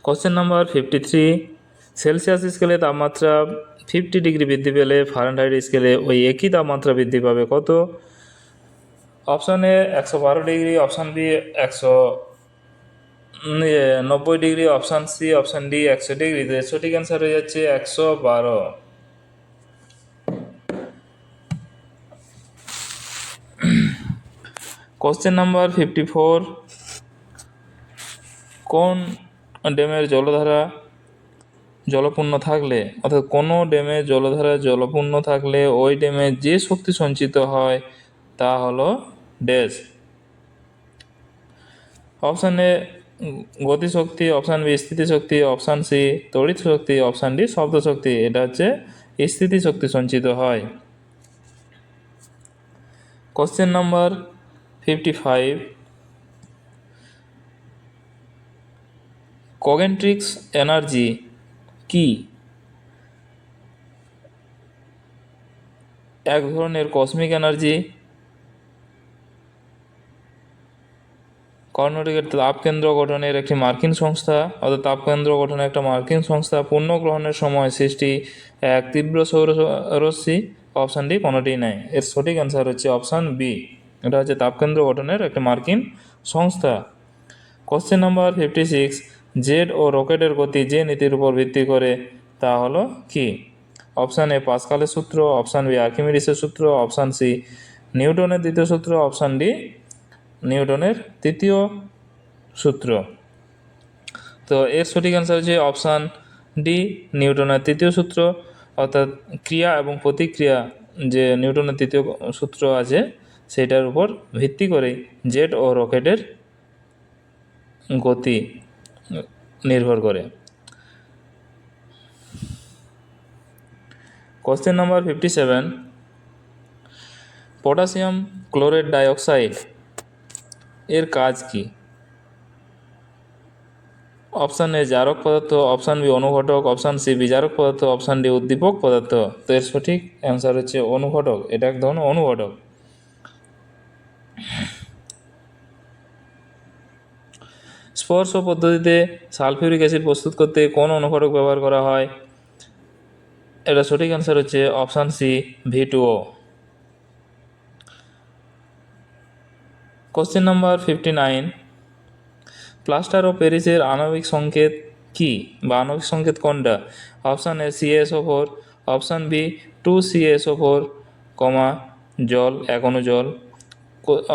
কোশ্চেন নাম্বার 53, সেলসিয়াস স্কেলে তাপমাত্রা 50 ডিগ্রি বৃদ্ধি পেলে ফারেনহাইট স্কেলে ওই একই তাপমাত্রা বৃদ্ধি পাবে কত? Option A 112 degree, option B 190 degree, option C option D 100 degree. সঠিক অ্যান্সার হয়ে যাচ্ছে 112। কোশ্চেন নাম্বার 54, কোন ড্যামের জলধারা জলপূর্ণ থাকলে, অর্থাৎ কোনো ড্যামে জলধারা জলপূর্ণ থাকলে ওই ড্যামে যে শক্তি সঞ্চিত হয় তা হলো ড্যাশ। অপশান এ গতিশক্তি, অপশান বি স্থিতিশক্তি, অপশান সি তড়িৎ শক্তি, অপশান ডি শব্দ শক্তি। এটা হচ্ছে স্থিতিশক্তি সঞ্চিত হয়। কোশ্চেন নাম্বার 55, কগেন্ট্রিক্স এনার্জি কি? এক ধরনের কসমিক এনার্জি, কর্ণটিকের তাপকেন্দ্র গঠনের একটি মার্কিন সংস্থা, অর্থাৎ তাপকেন্দ্র গঠনের একটা মার্কিন সংস্থা পূর্ণ গ্রহণের সময় সৃষ্টি এক তীব্র সৌররশ্মি। অপশান ডি কোনোটিই নেই। এর সঠিক অ্যান্সার হচ্ছে অপশান বি, এটা হচ্ছে তাপকেন্দ্র গঠনের একটা মার্কিন সংস্থা। কোশ্চেন নাম্বার 56, জেট ও রকেটের গতি যে নীতির উপর ভিত্তি করে তা হলো কি? অপশান এ পাস্কালের সূত্র, অপশান বি আর্কিমিডিসের সূত্র, অপশান সি নিউটনের দ্বিতীয় সূত্র, অপশান ডি নিউটনের তৃতীয় সূত্র। তো এর সঠিক অ্যান্সার হচ্ছে অপশান ডি নিউটনের তৃতীয় সূত্র, অর্থাৎ ক্রিয়া এবং প্রতিক্রিয়া যে নিউটনের তৃতীয় সূত্র আছে সেটার উপর ভিত্তি করেই জেট ও রকেটের গতি নির্ভর করে। Question number 57, potassium chloride dioxide এর কাজ কি? অপশান এ জারক পদার্থ, অপশান বি অনুঘটক, অপশান সি বিজারক পদার্থ, অপশান ডি উদ্দীপক পদার্থ। তো এর সঠিক অ্যান্সার হচ্ছে অনুঘটক, এটা এক ধরনের অনুঘটক। স্পর্শ পদ্ধতিতে সালফিউরিক অ্যাসিড প্রস্তুত করতে কোন অনুঘটক ব্যবহার করা হয়? এটা সঠিক অ্যান্সার হচ্ছে option C V2O। Question number 59, plaster of প্যারিসের আণবিক সংকেত কি বা আণবিক সংকেত কোনটা? Option A CaSO4, option B 2CaSO4, জল 1 অণু জল,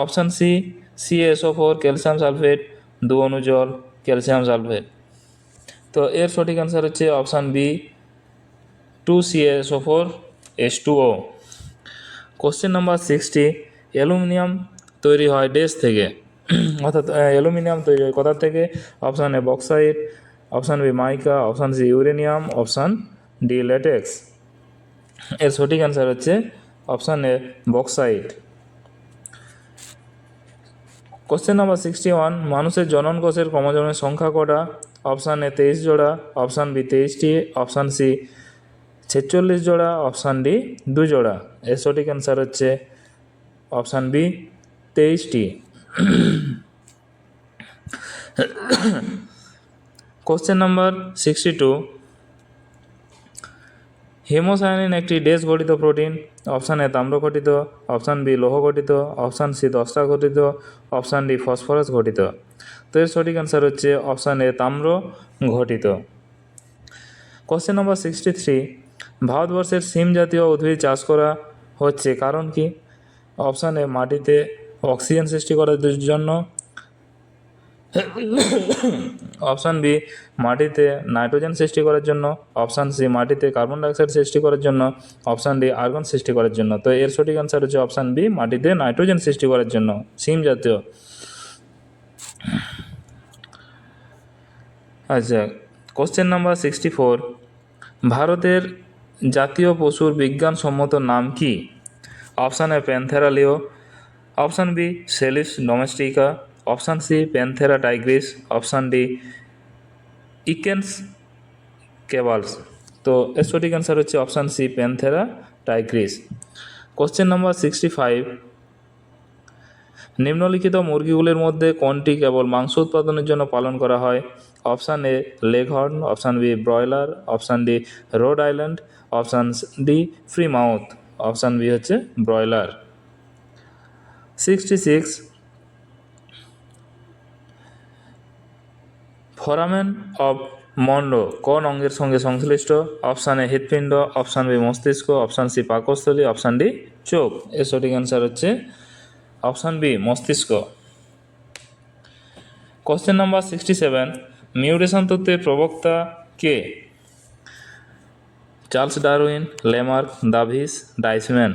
option C CaSO4 calcium sulphate 2 অণু জল ক্যালসিয়াম সালফেট। তো এর সঠিক অ্যান্সার হচ্ছে option B 2CaSO4 H2O। Question number 60, aluminium তৈরি হয় ড্যাশ থেকে, অর্থাৎ অ্যালুমিনিয়াম তৈরি হয় কোথা থেকে? Option A bauxite, option B mica, option C uranium, option D latex. এর সঠিক অ্যান্সার হচ্ছে option A bauxite. Question number 61, মানুষের জনন কোষের ক্রোমোজোমের সংখ্যা কটা? অপশান এ 23 জোড়া, অপশান বি 23টি, অপশান সি 46 জোড়া, অপশান ডি 2 জোড়া। এর সঠিক অ্যান্সার হচ্ছে অপশান বি 23টি। কোশ্চেন নাম্বার 62, হিমোসায়ানিন একটি ড্যাশ গঠিত প্রোটিন? অপশান এ তাম্র গঠিত, অপশান বি লৌহ গঠিত, অপশান সি দস্তা গঠিত, অপশান ডি ফসফরাস গঠিত। তো এর সঠিক অ্যান্সার হচ্ছে অপশান এ তাম্র গঠিত। কোশ্চেন নাম্বার 63, ভারতবর্ষের সিম জাতীয় উদ্ভিদ চাষ করা হচ্ছে কারণ কি? অপশান এ মাটিতে অক্সিজেন সৃষ্টি করার জন্য, অপশান বি মাটিতে নাইট্রোজেন সৃষ্টি করার জন্য, অপশান সি মাটিতে কার্বন ডাইঅক্সাইড সৃষ্টি করার জন্য, অপশান ডি আর্গন সৃষ্টি করার জন্য। তো এর সঠিক অ্যান্সার হচ্ছে অপশান বি মাটিতে নাইট্রোজেন সৃষ্টি করার জন্য সিম জাতীয়। আচ্ছা, কোশ্চেন নাম্বার 64, ভারতের জাতীয় পশুর বিজ্ঞানসম্মত নাম কি? Option A Panthera leo, option B felis domestica, option C Panthera tigris, option D equus caballus. তো এর সঠিক অ্যান্সার হচ্ছে option C Panthera tigris. Question number 65, নিম্নলিখিত মুরগিগুলির মধ্যে কোনটি কেবল মাংস উৎপাদনের জন্য পালন করা হয়? Option A leghorn, option B broiler, option D Rhode Island, option D Plymouth. Option B হচ্ছে ব্রয়লার। 66, ফোরামেন অফ মন্ডো কোন অঙ্গের সঙ্গে সংশ্লিষ্ট? অপশান এ হৃৎপিণ্ড, অপশান বি মস্তিষ্ক, অপশান সি পাকস্থলী, অপশান ডি চোখ। এর সঠিক অ্যান্সার হচ্ছে অপশান বি মস্তিষ্ক। কোশ্চেন নাম্বার 67, মিউটেশন তত্ত্বের প্রবক্তা কে? Charles Darwin, লেমার্ক, দাভিস, ডাইসম্যান।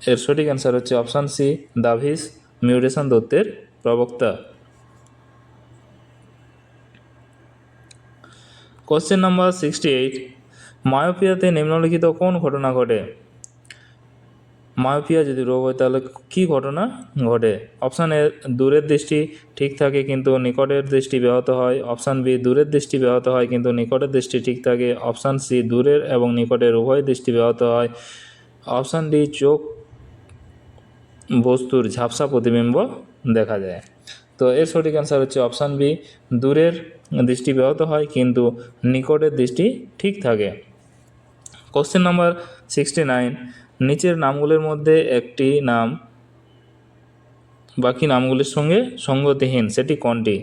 এর সঠিক অ্যান্সার হচ্ছে অপশান সি দাভিস মিউটেশন তত্ত্বের প্রবক্তা। কোশ্চেন নাম্বার 68, মায়োপিয়াতে নিম্নলিখিত কোন ঘটনা ঘটে? মায়োপিয়া যদি রোগ হয় তাহলে কী ঘটনা ঘটে? অপশান এ দূরের দৃষ্টি ঠিক থাকে কিন্তু নিকটের দৃষ্টি ব্যাহত হয়, অপশান বি দূরের দৃষ্টি ব্যাহত হয় কিন্তু নিকটের দৃষ্টি ঠিক থাকে, অপশান সি দূরের এবং নিকটের উভয় দৃষ্টি ব্যাহত হয়, অপশান ডি চোখ বস্তুর ঝাপসা প্রতিবিম্ব দেখা যায়। তো এর সঠিক অ্যান্সার হচ্ছে অপশান বি, দূরের দৃষ্টি ব্যাহত হয় কিন্তু নিকটের দৃষ্টি ঠিক থাকে। কোশ্চেন নাম্বার 69, নিচের নামগুলির মধ্যে একটি নাম বাকি নামগুলির সঙ্গে সঙ্গতিহীন, সেটি কোনটি?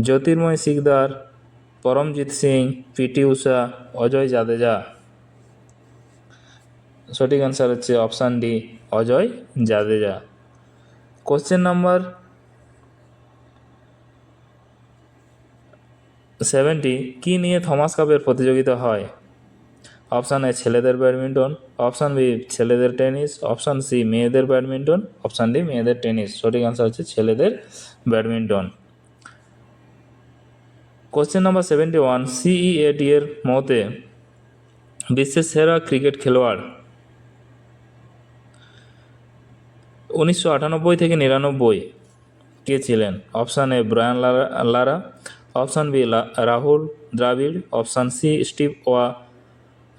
জ্যোতির্ময় সিকদার, পরমজিৎ সিং, পিটি ঊষা, অজয় জাদেজা। সঠিক অ্যান্সার হচ্ছে option D, Ajay Jadeja. Question number 70, কী নিয়ে থমাস কাপের প্রতিযোগিতা হয়? অপশান এ ছেলেদের ব্যাডমিন্টন, অপশান বি ছেলেদের টেনিস, অপশান সি মেয়েদের ব্যাডমিন্টন, অপশান ডি মেয়েদের টেনিস। সঠিক অ্যান্সার হচ্ছে ছেলেদের ব্যাডমিন্টন। কোশ্চেন নাম্বার 71, সিইএটি এর মতে বিশ্বের সেরা ক্রিকেট খেলোয়াড় 1998 থেকে 99 কে ছিলেন? Option A Brian Lara, option B Rahul Dravid, option C Steve Waugh,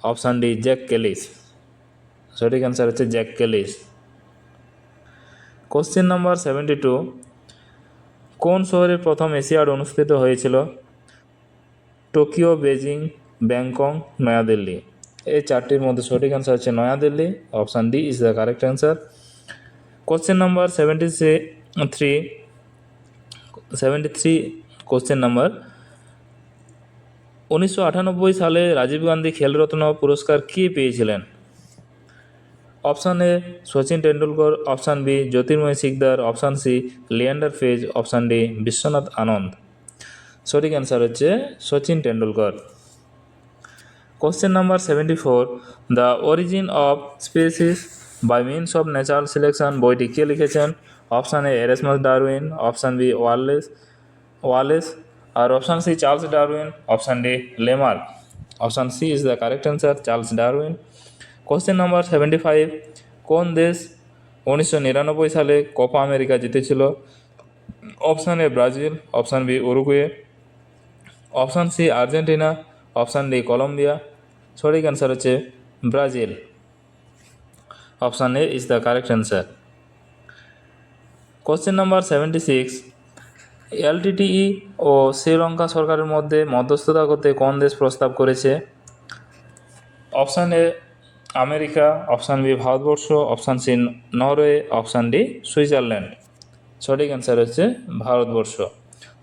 option D Jacques Kallis. সঠিক অ্যান্সার হচ্ছে জ্যাক ক্যালিস। কোশ্চেন নাম্বার 72, কোন শহরে প্রথম এশিয়াড অনুষ্ঠিত হয়েছিল? Tokyo, Beijing, Bangkok, New Delhi. এই চারটির মধ্যে সঠিক অ্যান্সার হচ্ছে New Delhi. Option D is the correct answer. Question number 73 question number, 1998 সালে রাজীব গান্ধী খেলরত্ন পুরস্কার কে পেয়েছিলেন? Option A Sachin Tendulkar, option B Jyotirmoy Sikdar, option C Leander Paes, option D বিশ্বনাথ আনন্দ। সঠিক অ্যান্সার হচ্ছে Sachin Tendulkar. Question number 74, the origin of species by means of natural selection বইটি কে লিখেছেন? Option A Erasmus Darwin, option B Wallace আর option C Charles Darwin, option D Lamarck. Option C is the correct answer, Charles Darwin. Question number 75, কোন দেশ 1999 সালে Copa America জিতেছিল? Option A Brazil, option B Uruguay, option C Argentina, option D Colombia. সঠিক answer হচ্ছে Brazil. Option A is the correct answer. Question number 76, LTTE ও শ্রীলঙ্কা সরকারের মধ্যে মধ্যস্থতা করতে কোন দেশ প্রস্তাব করেছে? Option A America, option B Bharatvarsha, option C Norway, option D Switzerland. সঠিক অ্যান্সার হচ্ছে ভারতবর্ষ।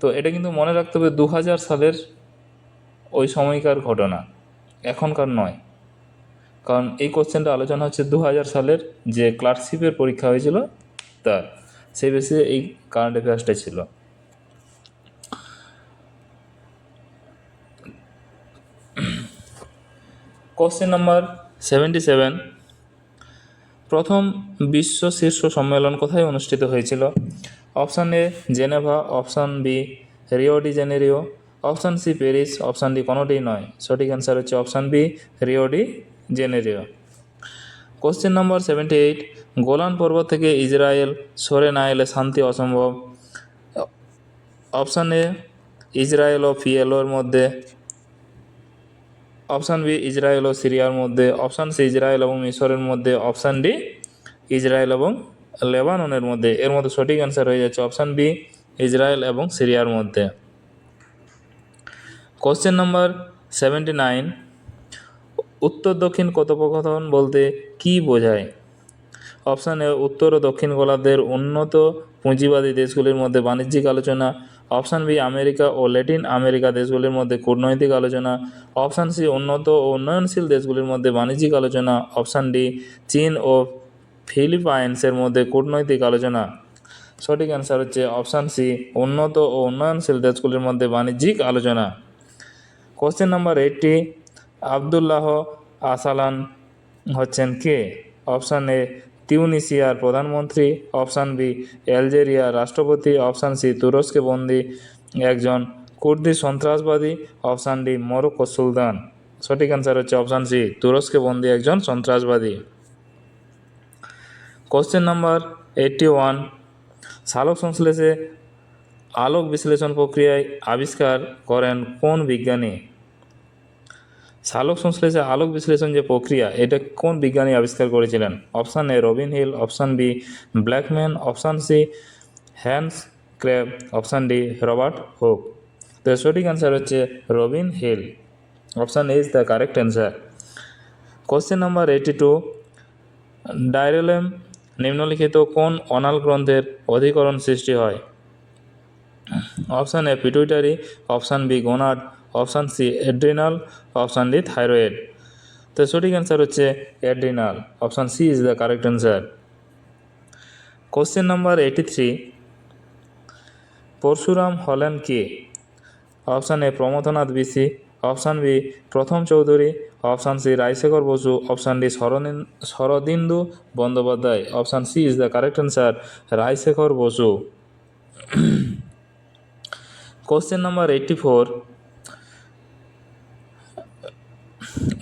তো এটা কিন্তু মনে রাখতে হবে 2000 সালের ওই সময়কার ঘটনা, এখনকার নয়, কারণ এই কোশ্চেনটা আলোচনা হচ্ছে 2000 সালের যে ক্লার্কশিপের পরীক্ষা হয়েছিল তার, সেই বেসে এই কারেন্ট অ্যাফেয়ার্সটা ছিল। কোশ্চেন নাম্বার 77, প্রথম বিশ্ব শীর্ষ সম্মেলন কোথায় অনুষ্ঠিত হয়েছিল? Option A Geneva, option B Rio de Janeiro, option C Paris, option D কোনোটিই নয়। সঠিক অ্যান্সার হচ্ছে option B Rio de Janeiro. Question number 78, Golan পর্বত থেকে ইসরায়েল সরে না এলে শান্তি অসম্ভব। অপশান এ ইসরায়েল ও পিএলওর মধ্যে, অপশান বি ইসরায়েল ও সিরিয়ার মধ্যে, অপশান সি ইসরায়েল এবং মিশরের মধ্যে, অপশান ডি ইসরায়েল এবং লেবাননের মধ্যে। এর মধ্যে সঠিক অ্যান্সার হয়ে যাচ্ছে অপশান বি ইসরায়েল এবং সিরিয়ার মধ্যে। কোশ্চেন নাম্বার 79, উত্তর দক্ষিণ কথোপকথন বলতে কী বোঝায়? অপশান এ উত্তর ও দক্ষিণ গোলার্ধের উন্নত পুঁজিবাদী দেশগুলির মধ্যে বাণিজ্যিক আলোচনা, অপশান বি আমেরিকা ও ল্যাটিন আমেরিকা দেশগুলির মধ্যে কূটনৈতিক আলোচনা, অপশান সি উন্নত ও উন্নয়নশীল দেশগুলির মধ্যে বাণিজ্যিক আলোচনা, অপশান ডি চীন ও ফিলিপাইন্সের মধ্যে কূটনৈতিক আলোচনা। সঠিক অ্যান্সার হচ্ছে অপশান সি উন্নত ও উন্নয়নশীল দেশগুলির মধ্যে বাণিজ্যিক আলোচনা। কোশ্চেন নাম্বার 80, আবদুল্লাহ আসালান হচ্ছেন কে? অপশান এ তিউনিসিয়ার প্রধানমন্ত্রী, অপশান বি অ্যালজেরিয়ার রাষ্ট্রপতি, অপশান সি তুরস্কে বন্দী একজন কুর্দি সন্ত্রাসবাদী, অপশান ডি মরক্কো সুলতান। সঠিক অ্যান্সার হচ্ছে অপশান সি তুরস্কে বন্দী একজন সন্ত্রাসবাদী। কোশ্চেন নাম্বার 81, সালোক সংশ্লেষে আলোক বিশ্লেষণ প্রক্রিয়ায় আবিষ্কার করেন কোন বিজ্ঞানী? সালোক সংশ্লেষে আলোক বিশ্লেষণ যে প্রক্রিয়া, এটা কোন বিজ্ঞানী আবিষ্কার করেছিলেন? Option A Robin Hill, option B Blackman, option C Hans Krebs, option D Robert Hooke. তো সঠিক অ্যান্সার হচ্ছে Robin Hill. Option A is the correct answer. Question number 82, ডায়রেলেম নিম্নলিখিত কোন অনাল গ্রন্থের অধিকরণ সৃষ্টি হয়? Option A pituitary, option B gonad, option C adrenal, option D thyroid. তো সঠিক অ্যান্সার হচ্ছে adrenal. Option C is the correct answer. Question number 83, Parashuram হলেন কে? Option A Pramathanath Bishi, option B Pramatha Chaudhuri, option C Rajshekhar Basu, option D Saradindu Bandyopadhyay. Option C is the correct answer, Rajshekhar Basu. Question number 84,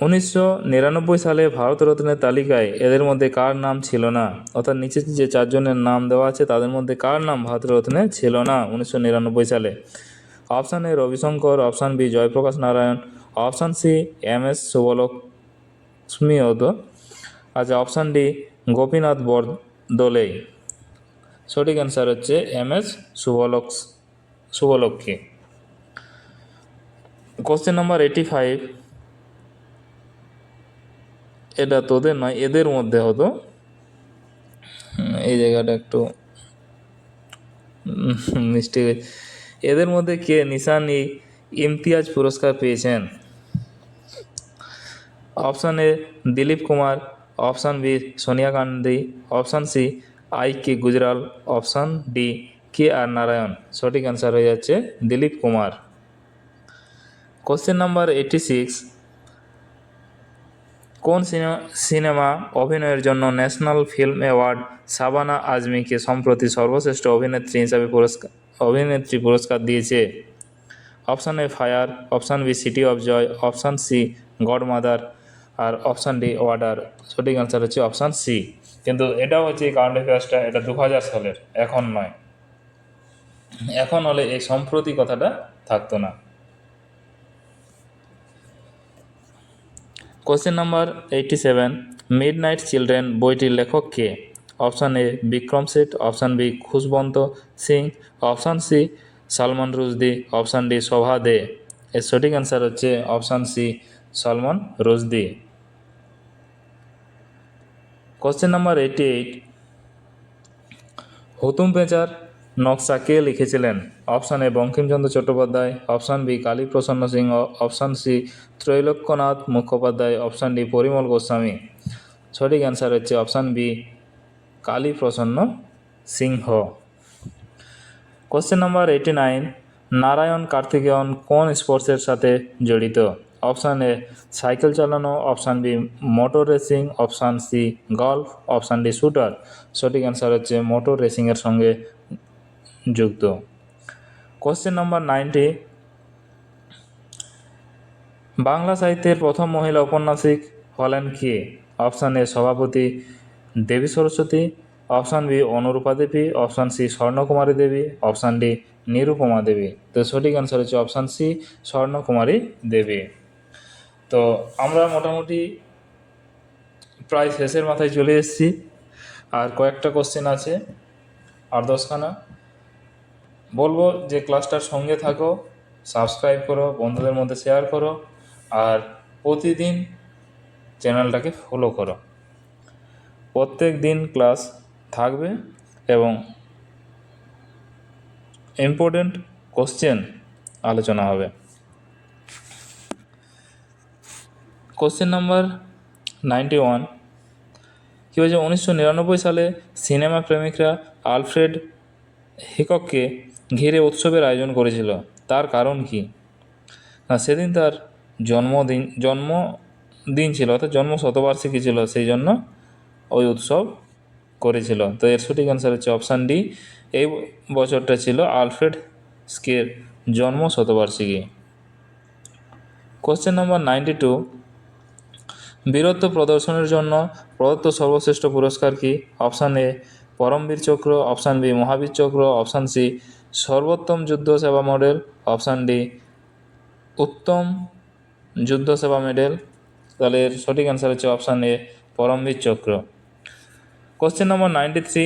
1999 সালে ভারতরত্নের তালিকায় এদের মধ্যে কার নাম ছিল না? অর্থাৎ নিচে যে চারজনের নাম দেওয়া আছে তাদের মধ্যে কার নাম ভারতরত্নে ছিল না 1999 সালে? Option A Ravi Shankar, option B Jayaprakash Narayan, option C MS Subbulakshmi হতো, আচ্ছা অপশান ডি গোপীনাথ বরদলৈ। সঠিক অ্যান্সার হচ্ছে MS সুবলক্ষ্মী। কোশ্চেন নাম্বার 85, এটা তোদের নয় এদের মধ্যে হতো, এই জায়গাটা একটু মিস্টেক। এদের মধ্যে কে নিশান-ই ইমতিয়াজ পুরস্কার পেয়েছেন? Option A Dilip Kumar, option B Sonia Gandhi, option C IK Gujral, option D KR Narayan. সঠিক অ্যান্সার হয়ে যাচ্ছে দিলীপ কুমার। কোশ্চেন নাম্বার 86, কোন সিনেমা অভিনয়ের জন্য ন্যাশনাল ফিল্ম অ্যাওয়ার্ড শাবানা আজমিকে সম্প্রতি সর্বশ্রেষ্ঠ অভিনেত্রী পুরস্কার দিয়েছে? Option A Fire, option B City of Joy, option C Godmother, আর অপশান ডি ওয়ার্ডার। সঠিক অ্যান্সার হচ্ছে অপশান সি। কিন্তু এটাও হচ্ছে এই কারেন্ট অ্যাফেয়ার্সটা, এটা 2000 সালের, এখন নয়। এখন হলে এই সম্প্রতি কথাটা থাকতো না। কোশ্চেন নাম্বার 87, মিডনাইট চিলড্রেন বইটির লেখক কে? Option A Vikram Seth, option B Khushwant Singh, option C Salman Rushdie, option D Shobha De. এর সঠিক অ্যান্সার হচ্ছে option C Salman Rushdie. Question number 88, Hutom পেঁচার নকশা কে লিখেছিলেন? Option A Bankimchandra Chattopadhyay, option B Kaliprasanna Singha, option C Trailokyanath Mukhopadhyay, option D Parimal Goswami. সঠিক অ্যান্সার হচ্ছে option B Kaliprasanna Singha. Question number 89, Narain Karthikeyan কোন স্পোর্টসের সাথে জড়িত? অপশান এ সাইকেল চালানো, option B motor racing, option C golf, option D shooter. সঠিক অ্যান্সার হচ্ছে মোটর রেসিংয়ের সঙ্গে যুক্ত। কোশ্চেন নাম্বার 90, বাংলা সাহিত্যের প্রথম মহিলা ঔপন্যাসিক হলেন কে? অপশান এ সভাপতি দেবী সরস্বতী, অপশান বি অনুরূপা দেবী, অপশান সি স্বর্ণকুমারী দেবী, অপশান ডি নিরুপমা দেবী। তো সঠিক অ্যান্সার হচ্ছে অপশান সি স্বর্ণকুমারী দেবী। তো আমরা মোটামুটি প্রায় শেষের মাথায় চলে এসেছি, আর কয়েকটা কোশ্চেন আছে, আর 10খানা। বলবো যে ক্লাসটার সঙ্গে থাকো, সাবস্ক্রাইব করো, বন্ধুদের মধ্যে শেয়ার করো, আর প্রতিদিন চ্যানেলটাকে ফলো করো। প্রত্যেক দিন ক্লাস থাকবে এবং ইম্পর্টেন্ট কোশ্চেন আলোচনা হবে। কোশ্চেন নাম্বার 91, কী হয়েছে 1999 সালে সিনেমা প্রেমিকরা আলফ্রেড হিচককে ঘিরে উৎসবের আয়োজন করেছিল, তার কারণ কি? না, সেদিন তার জন্মদিন ছিল, অর্থাৎ জন্ম শতবার্ষিকী ছিল, সেই জন্য ওই উৎসব করেছিল। তো এর সঠিক অ্যান্সার হচ্ছে অপশান ডি, এই বছরটা ছিল আলফ্রেড হিচকের জন্ম শতবার্ষিকী। কোশ্চেন নাম্বার 92, বীরত্ব প্রদর্শনের জন্য প্রদত্ত সর্বশ্রেষ্ঠ পুরস্কার কি? অপশান এ পরমবীর চক্র, অপশান বি মহাবীর চক্র, অপশান সি সর্বোত্তম যুদ্ধ সেবা মডেল, অপশান ডি উত্তম যুদ্ধ সেবা মেডেল। তাহলে এর সঠিক অ্যান্সার হচ্ছে অপশান এ পরমবীর চক্র। কোশ্চেন নম্বর 93,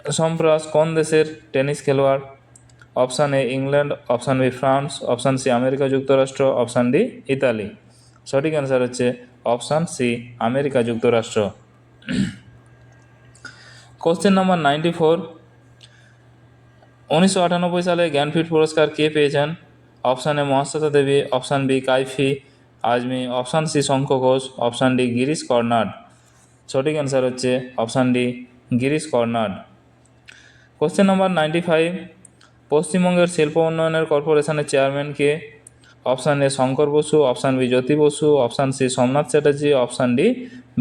সম্প্রাস কোন দেশের টেনিস খেলোয়াড়? Option A England, option B France, option C America যুক্তরাষ্ট্র, অপশান ডি ইতালি। সঠিক অ্যান্সার হচ্ছে অপশান সি আমেরিকা যুক্তরাষ্ট্র। কোশ্চেন নাম্বার 94, 1998 সালে জ্ঞানপীঠ পুরস্কার কে পেয়েছেন? Option A Mahasweta Devi, option B Kaifi Azmi, option C Shankha Ghosh, option D Girish Karnad. সঠিক অ্যান্সার হচ্ছে option D Girish Karnad. Question number 95, পশ্চিমবঙ্গের শিল্প উন্নয়নের কর্পোরেশনের চেয়ারম্যান কে? Option A Shankar Basu, option B Jyoti Basu, option C Somnath Chatterjee, option D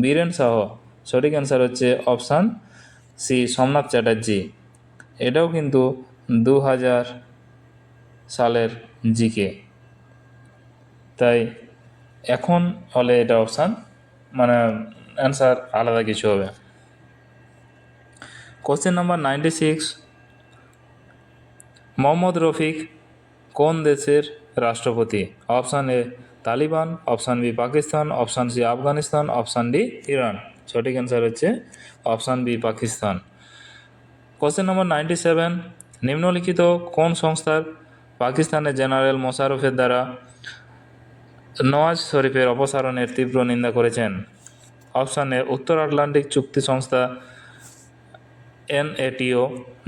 Biren Shah. সঠিক অ্যান্সার হচ্ছে অপশান সি সোমনাথ চ্যাটার্জি। এটাও কিন্তু 2000 সালের জিকে, তাই এখন হলে এটা অপশান মানে অ্যান্সার আলাদা কিছু হবে। কোশ্চেন নাম্বার 96, মোহাম্মদ রফিক কোন দেশের রাষ্ট্রপতি? Option A Taliban, option B Pakistan, option C Afghanistan, option D Iran. সঠিক অ্যান্সার হচ্ছে option B Pakistan. Question number 97, নিম্নলিখিত কোন সংস্থার পাকিস্তানের জেনারেল মোশাররফের দ্বারা নওয়াজ শরীফের অপসারণের তীব্র নিন্দা করেছেন? অপশান এ উত্তর আটলান্টিক চুক্তি সংস্থা NATO,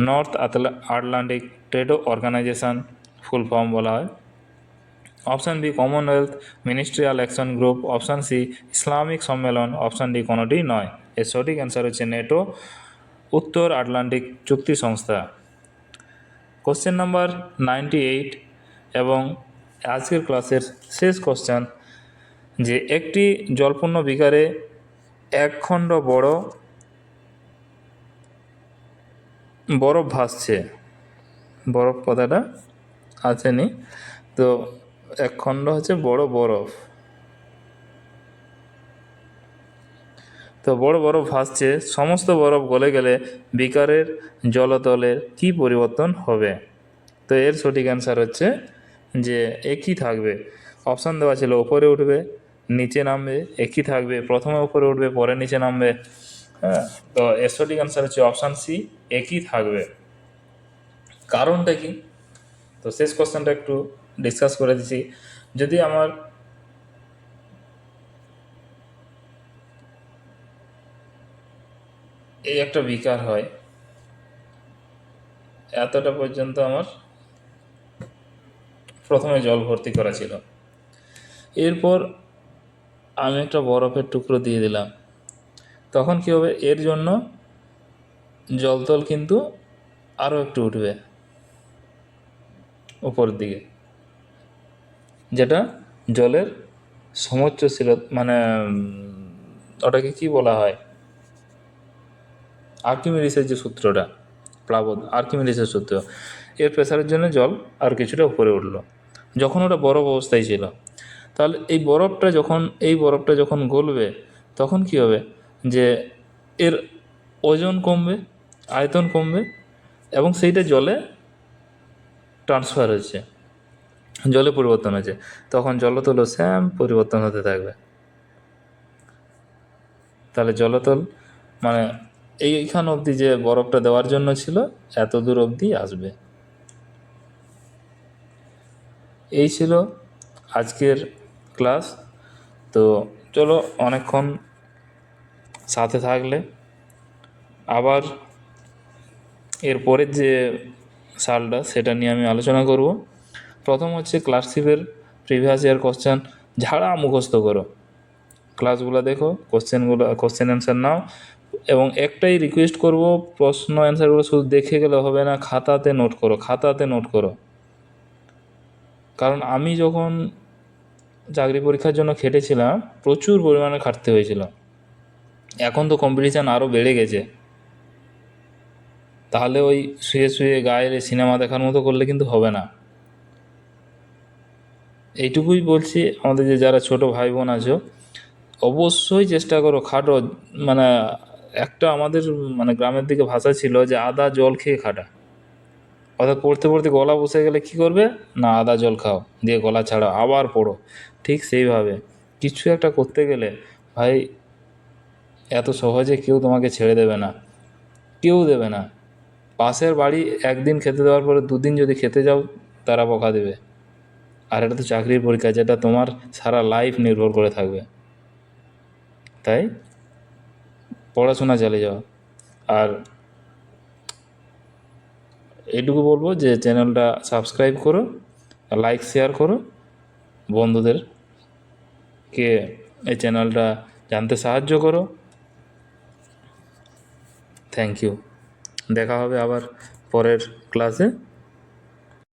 North Atlantic Trade Organization full form বলা হয়। Option B Commonwealth Ministerial Action Group, option C Islamic সম্মেলন, অপশান ডি কোনোটি নয়। এর সঠিক অ্যান্সার হচ্ছে নেটো, উত্তর আটলান্টিক চুক্তি সংস্থা। কোশ্চেন নাম্বার 98 এবং আজকের ক্লাসের শেষ কোশ্চেন, যে একটি জলপূর্ণ বিকারে এক খণ্ড বরফ ভাসছে, বরফ কথাটা আসেনি তো, এক খণ্ড হচ্ছে বড় বরফ, তো বড় বরফ ভাসছে, সমস্ত বরফ গলে গেলে বিকারের জলতলের কি পরিবর্তন হবে? তো এর সঠিক অ্যান্সার হচ্ছে যে একই থাকবে। অপশান দেওয়া ছিল ওপরে উঠবে, নিচে নামবে, একই থাকবে, প্রথমে উপরে উঠবে পরে নিচে নামবে। হ্যাঁ, তো এর সঠিক অ্যান্সার হচ্ছে অপশান সি একই থাকবে। কারণটা কি? তো শেষ কোশ্চেনটা একটু ডিসকাস করে দিচ্ছি। যদি আমার এই একটা বিকার হয়, এতটা পর্যন্ত আমার প্রথমে জল ভর্তি করা ছিল, এরপর আমি একটা বরফের টুকরো দিয়ে দিলাম, তখন কী হবে? এর জন্য জলতল কিন্তু আরও একটু উঠবে উপরের দিকে, যেটা জলের সমুচ্চশীল মানে ওটাকে কি বলা হয়, আর্কিমিডিসের যে সূত্রটা, আর্কিমিডিসের সূত্র, এর প্রেসারের জন্য জল আর কিছুটা উপরে উঠলো যখন ওটা বরফ অবস্থায় ছিল। তাহলে এই বরফটা যখন গলবে তখন কি হবে? যে এর ওজন কমবে, আয়তন কমবে, এবং সেইটা জলে ট্রান্সফার হচ্ছে, জলে পরিবর্তন হচ্ছে, তখন জলতল স্যাম পরিবর্তন হতে থাকবে। তাহলে জলতল মানে এইখান অবধি যে বরফটা দেওয়ার জন্য ছিল এত দূর অবধি আসবে। এই ছিল আজকের ক্লাস। তো চলো, অনেকক্ষণ সাথে থাকলে আবার এরপরের যে সালটা সেটা নিয়ে আমি আলোচনা করব। প্রথম হচ্ছে ক্লাসশিপের প্রিভিয়াস ইয়ার কোশ্চেন ঝাড়া মুখস্থ করো, ক্লাসগুলো দেখো, কোশ্চেন অ্যান্সার নাও, এবং একটাই রিকোয়েস্ট করব, প্রশ্ন অ্যান্সারগুলো শুধু দেখে গেলে হবে না, খাতাতে নোট করো। কারণ আমি যখন চাকরি পরীক্ষার জন্য খেটেছিলাম প্রচুর পরিমাণে খাটতে হয়েছিল, এখন তো কম্পিটিশান আরও বেড়ে গেছে, তাহলে ওই শুয়ে শুয়ে গায়ে সিনেমা দেখার মতো করলে কিন্তু হবে না। এইটুকুই বলছি, আমাদের যে যারা ছোট ভাই বোন আছো অবশ্যই চেষ্টা করো খাটো। মানে একটা আমাদের গ্রামের দিকে ভাষা ছিল যে আদা জল খেয়ে খাটা, অর্থাৎ পড়তে পড়তে গলা বসে গেলে কি করবে না, আদা জল খাও, দিয়ে গলা ছাড়াও, আবার পড়ো। ঠিক সেইভাবে কিছু একটা করতে গেলে ভাই এত সহজে কেউ তোমাকে ছেড়ে দেবে না, কেউ দেবে না। পাশের বাড়ি একদিন খেতে দেওয়ার পরে দুদিন যদি খেতে যাও তারা বকা দেবে। আর এটা তো চাকরির পরীক্ষা, যেটা তোমার সারা লাইফ নির্ভর করে থাকবে। তাই পড়াশোনা চালিয়ে যাও। আর এইটুকু বলবো যে চ্যানেলটা সাবস্ক্রাইব করো, লাইক শেয়ার করো, বন্ধুদেরকে এই চ্যানেলটা জানতে সাহায্য করো। Thank you. দেখা হবে আবার পরের ক্লাসে।